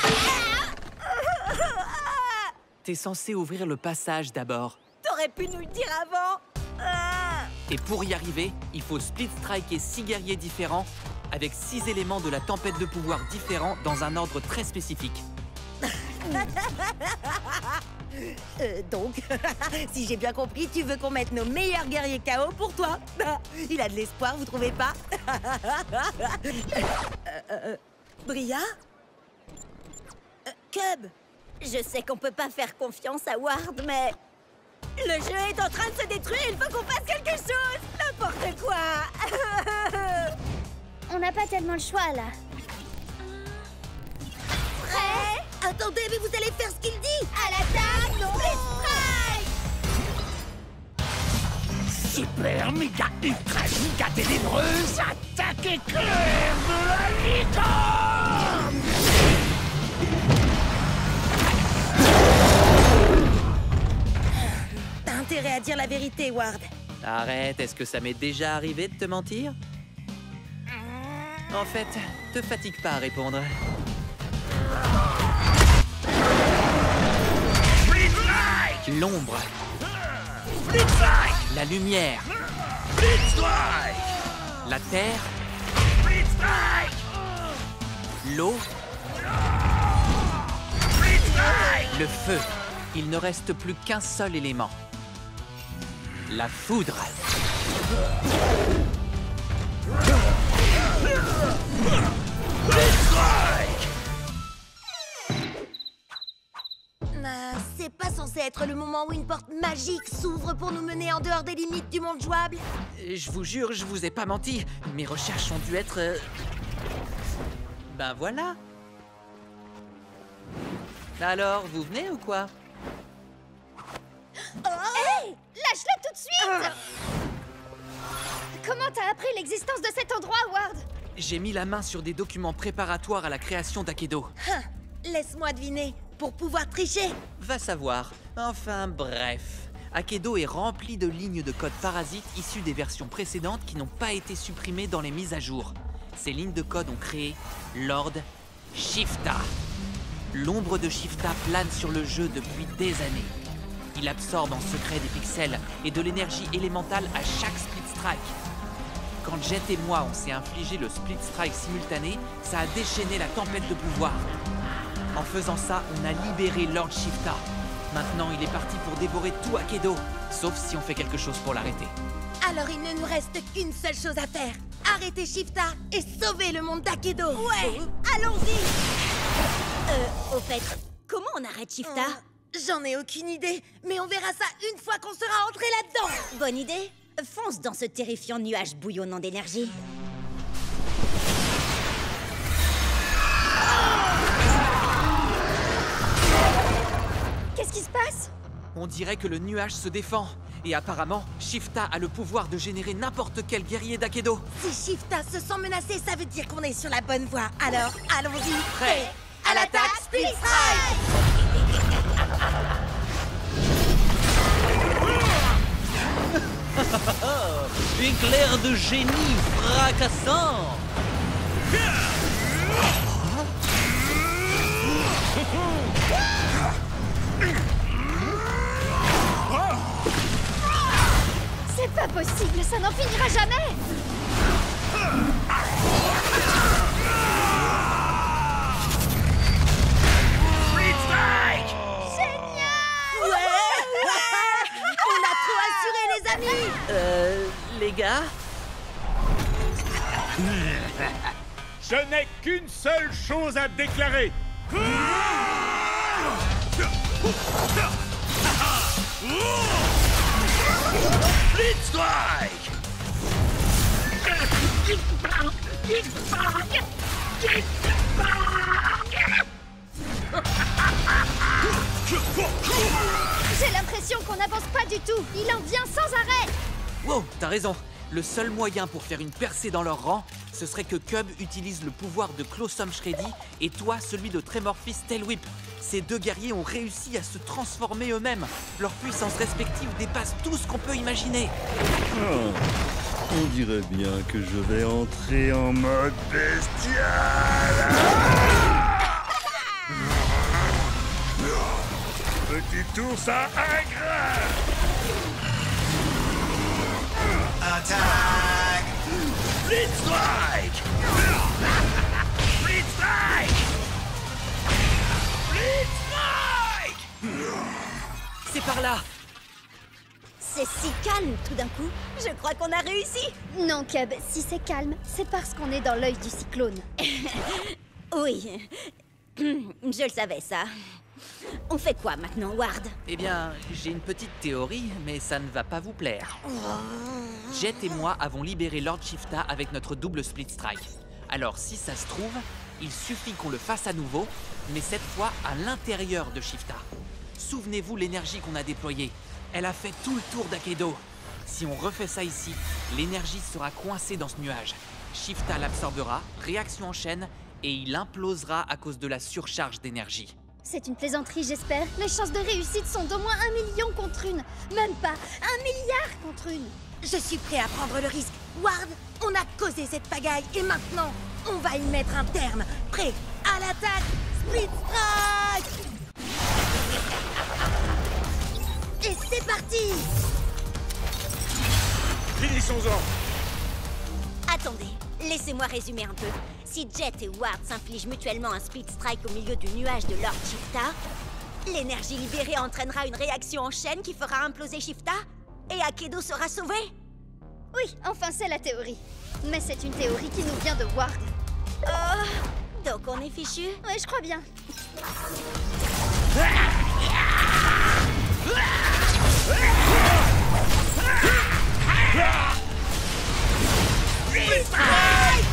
T'es censé ouvrir le passage d'abord.
T'aurais pu nous le dire avant.
Et pour y arriver, il faut split striker 6 guerriers différents avec 6 éléments de la tempête de pouvoir différents dans un ordre très spécifique.
Donc, si j'ai bien compris, tu veux qu'on mette nos meilleurs guerriers KO pour toi. Il a de l'espoir, vous trouvez pas? Bria? Cub?
Je sais qu'on peut pas faire confiance à Ward, mais... Le jeu est en train de se détruire, il faut qu'on fasse quelque chose! N'importe quoi!
On n'a pas tellement le choix, là.
Prêt? Attendez, mais vous allez faire ce qu'il dit!
À l'attaque, non!
Super méga ultra giga ténébreuse attaque éclair de la licorne!
T'as intérêt à dire la vérité, Ward.
Arrête, est-ce que ça m'est déjà arrivé de te mentir? En fait, te fatigue pas à répondre. L'ombre. La lumière. La terre. L'eau. Le feu. Il ne reste plus qu'un seul élément. La foudre.
C'est pas censé être le moment où une porte magique s'ouvre pour nous mener en dehors des limites du monde jouable?
Je vous jure, je vous ai pas menti. Mes recherches ont dû être... Ben voilà. Alors, vous venez ou quoi?
Hey! Lâche-la tout de suite! Comment t'as appris l'existence de cet endroit, Ward?
J'ai mis la main sur des documents préparatoires à la création d'Akedo.
Laisse-moi deviner. Pour pouvoir tricher?
Va savoir. Enfin bref. Akedo est rempli de lignes de code parasites issues des versions précédentes qui n'ont pas été supprimées dans les mises à jour. Ces lignes de code ont créé Lord Shifta. L'ombre de Shifta plane sur le jeu depuis des années. Il absorbe en secret des pixels et de l'énergie élémentale à chaque split strike. Quand Jet et moi on s'est infligé le split strike simultané, ça a déchaîné la tempête de pouvoir. En faisant ça, on a libéré Lord Shifta. Maintenant, il est parti pour dévorer tout Akedo, sauf si on fait quelque chose pour l'arrêter.
Alors il ne nous reste qu'une seule chose à faire. Arrêter Shifta et sauver le monde d'Akedo.
Ouais, allons-y. Au fait, comment on arrête Shifta?
J'en ai aucune idée, mais on verra ça une fois qu'on sera entré là-dedans.
Bonne idée. Fonce dans ce terrifiant nuage bouillonnant d'énergie.
Qu'est-ce qui se passe?
On dirait que le nuage se défend. Et apparemment, Shifta a le pouvoir de générer n'importe quel guerrier d'Akedo.
Si Shifta se sent menacé, ça veut dire qu'on est sur la bonne voie. Alors, allons-y.
Prêt.
À l'attaque, Split Strike!
Éclair de génie fracassant!
C'est pas possible, ça n'en finira jamais!
Split Strike!
Génial! Ouais! On a trop assuré, les amis!
Les gars?
Je n'ai qu'une seule chose à déclarer.
Split Strike!
J'ai l'impression qu'on n'avance pas du tout. Il en vient sans arrêt.
Wow, t'as raison. Le seul moyen pour faire une percée dans leur rang, ce serait que Cub utilise le pouvoir de Closum Shreddy et toi celui de Tremorphis Tail Whip. Ces deux guerriers ont réussi à se transformer eux-mêmes. Leurs puissances respectives dépassent tout ce qu'on peut imaginer.
On dirait bien que je vais entrer en mode bestial.
tout ça à grain.
Attaque! Blitz Strike! Blitz Strike! Blitz Strike!
C'est par là!
C'est si calme tout d'un coup. Je crois qu'on a réussi.
Non, Cub, si c'est calme, c'est parce qu'on est dans l'œil du cyclone.
Oui. Je le savais, ça. On fait quoi maintenant, Ward?
Eh bien, j'ai une petite théorie, mais ça ne va pas vous plaire. Jet et moi avons libéré Lord Shifta avec notre double Split Strike. Alors, si ça se trouve, il suffit qu'on le fasse à nouveau, mais cette fois à l'intérieur de Shifta. Souvenez-vous l'énergie qu'on a déployée. Elle a fait tout le tour d'Akedo. Si on refait ça ici, l'énergie sera coincée dans ce nuage. Shifta l'absorbera, réaction en chaîne, et il implosera à cause de la surcharge d'énergie.
C'est une plaisanterie, j'espère. Les chances de réussite sont d'au moins 1 million contre une. Même pas 1 milliard contre une.
Je suis prêt à prendre le risque. Ward, on a causé cette pagaille et maintenant, on va y mettre un terme. Prêt à l'attaque, Split Strike! Et c'est parti!
Finissons-en.
Attendez, laissez-moi résumer un peu. Si Jet et Ward s'infligent mutuellement un Split Strike au milieu du nuage de Lord Shifta, l'énergie libérée entraînera une réaction en chaîne qui fera imploser Shifta et Akedo sera sauvé.
Oui, enfin c'est la théorie. Mais c'est une théorie qui nous vient de Ward.
Oh, donc on est fichu?
Oui, je crois bien.
Split Strike!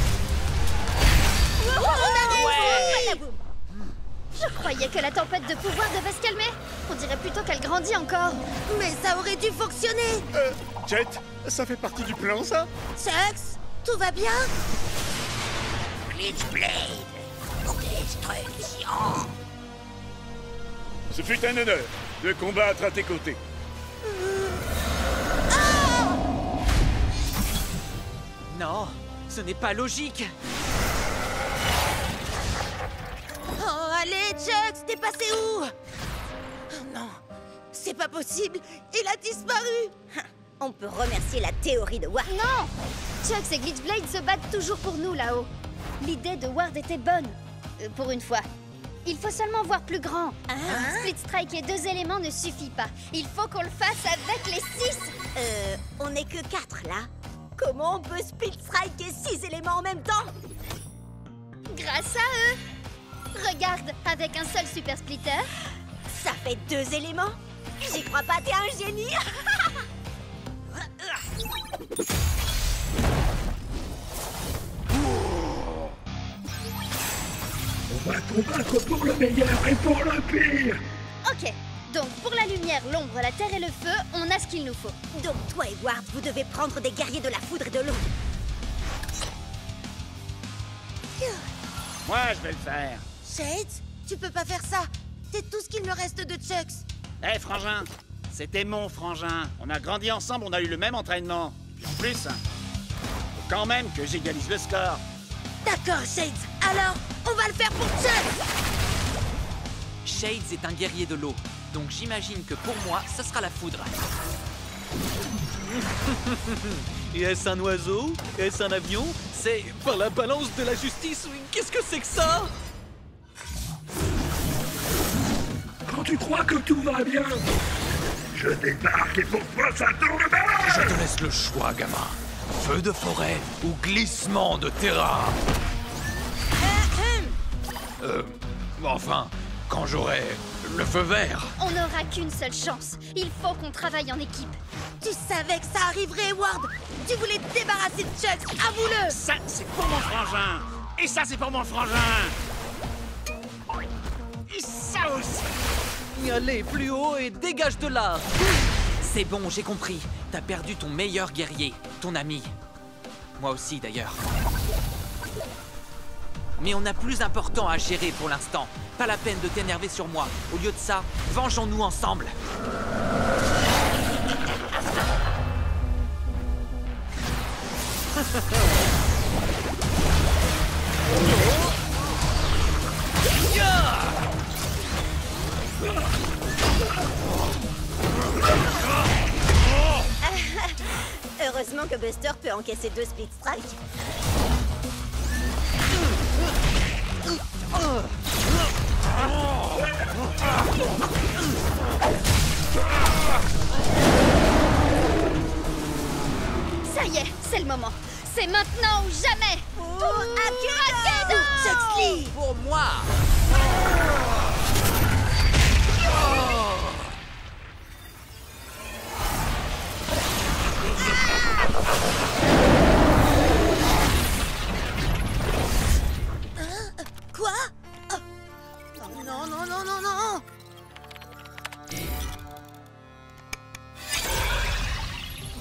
On a
Ouais.
raison! Je croyais que la tempête de pouvoir devait se calmer. On dirait plutôt qu'elle grandit encore.
Mais ça aurait dû fonctionner!
Jet, ça fait partie du plan, ça?
Chucks, tout va bien?
Glitchblade! Destruction!
Ce fut un honneur de combattre à tes côtés.
Non, ce n'est pas logique.
Oh, allez, Chucks, t'es passé où? Oh, non, c'est pas possible, il a disparu. On peut remercier la théorie de Ward.
Non! Chucks et Glitchblade se battent toujours pour nous là-haut. L'idée de Ward était bonne. Pour une fois. Il faut seulement voir plus grand. Un Split Strike et 2 éléments ne suffit pas. Il faut qu'on le fasse avec les 6.
On n'est que 4 là. Comment on peut Split Strike et 6 éléments en même temps?
Grâce à eux. Regarde, avec un seul Super Splitter.
Ça fait 2 éléments? J'y crois pas, t'es un génie.
On va combattre pour le meilleur et pour le pire.
Ok, donc pour la lumière, l'ombre, la terre et le feu, on a ce qu'il nous faut.
Donc toi et Ward, vous devez prendre des guerriers de la foudre et de l'eau.
Moi, je vais le faire.
Shades, tu peux pas faire ça. T'es tout ce qu'il me reste de Chucks.
Hé, frangin, c'était mon frangin. On a grandi ensemble, on a eu le même entraînement. En plus, faut quand même que j'égalise le score.
D'accord, Shades. Alors, on va le faire pour Chucks.
Shades est un guerrier de l'eau, donc j'imagine que pour moi, ce sera la foudre.
Est-ce un oiseau? Est-ce un avion? C'est par la balance de la justice? Qu'est-ce que c'est que ça?
Quand tu crois que tout va bien, je débarque et pourquoi ça tourne mal?
Je te laisse le choix, gamin. Feu de forêt ou glissement de terrain. Enfin, quand j'aurai le feu vert.
On n'aura qu'une seule chance. Il faut qu'on travaille en équipe.
Tu savais que ça arriverait, Ward. Tu voulais te débarrasser de Chucks. Avoue-le.
Ça, c'est pour mon frangin. Et ça, c'est pour mon frangin. Et ça aussi.
Allez, plus haut et dégage de là. C'est bon, j'ai compris. T'as perdu ton meilleur guerrier, ton ami. Moi aussi, d'ailleurs. Mais on a plus important à gérer pour l'instant. Pas la peine de t'énerver sur moi. Au lieu de ça, vengeons-nous ensemble.
Buster peut encaisser 2 Split Strike.
Ça y est, c'est le moment. C'est maintenant ou jamais. Pour Akira
Chuxley!
Pour moi.
Quoi? Oh. Non, non, non, non, non!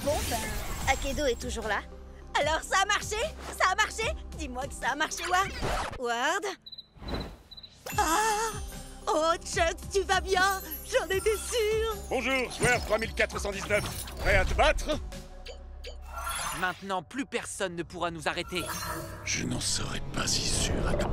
Bon, ben, Akedo est toujours là. Alors, ça a marché? Ça a marché? Dis-moi que ça a marché, Ward. Ward? Ah! Oh, Chuck, tu vas bien? J'en étais sûre!
Bonjour, joueur 3419. Prêt à te battre?
Maintenant, plus personne ne pourra nous arrêter.
Je n'en serais pas si sûr à ta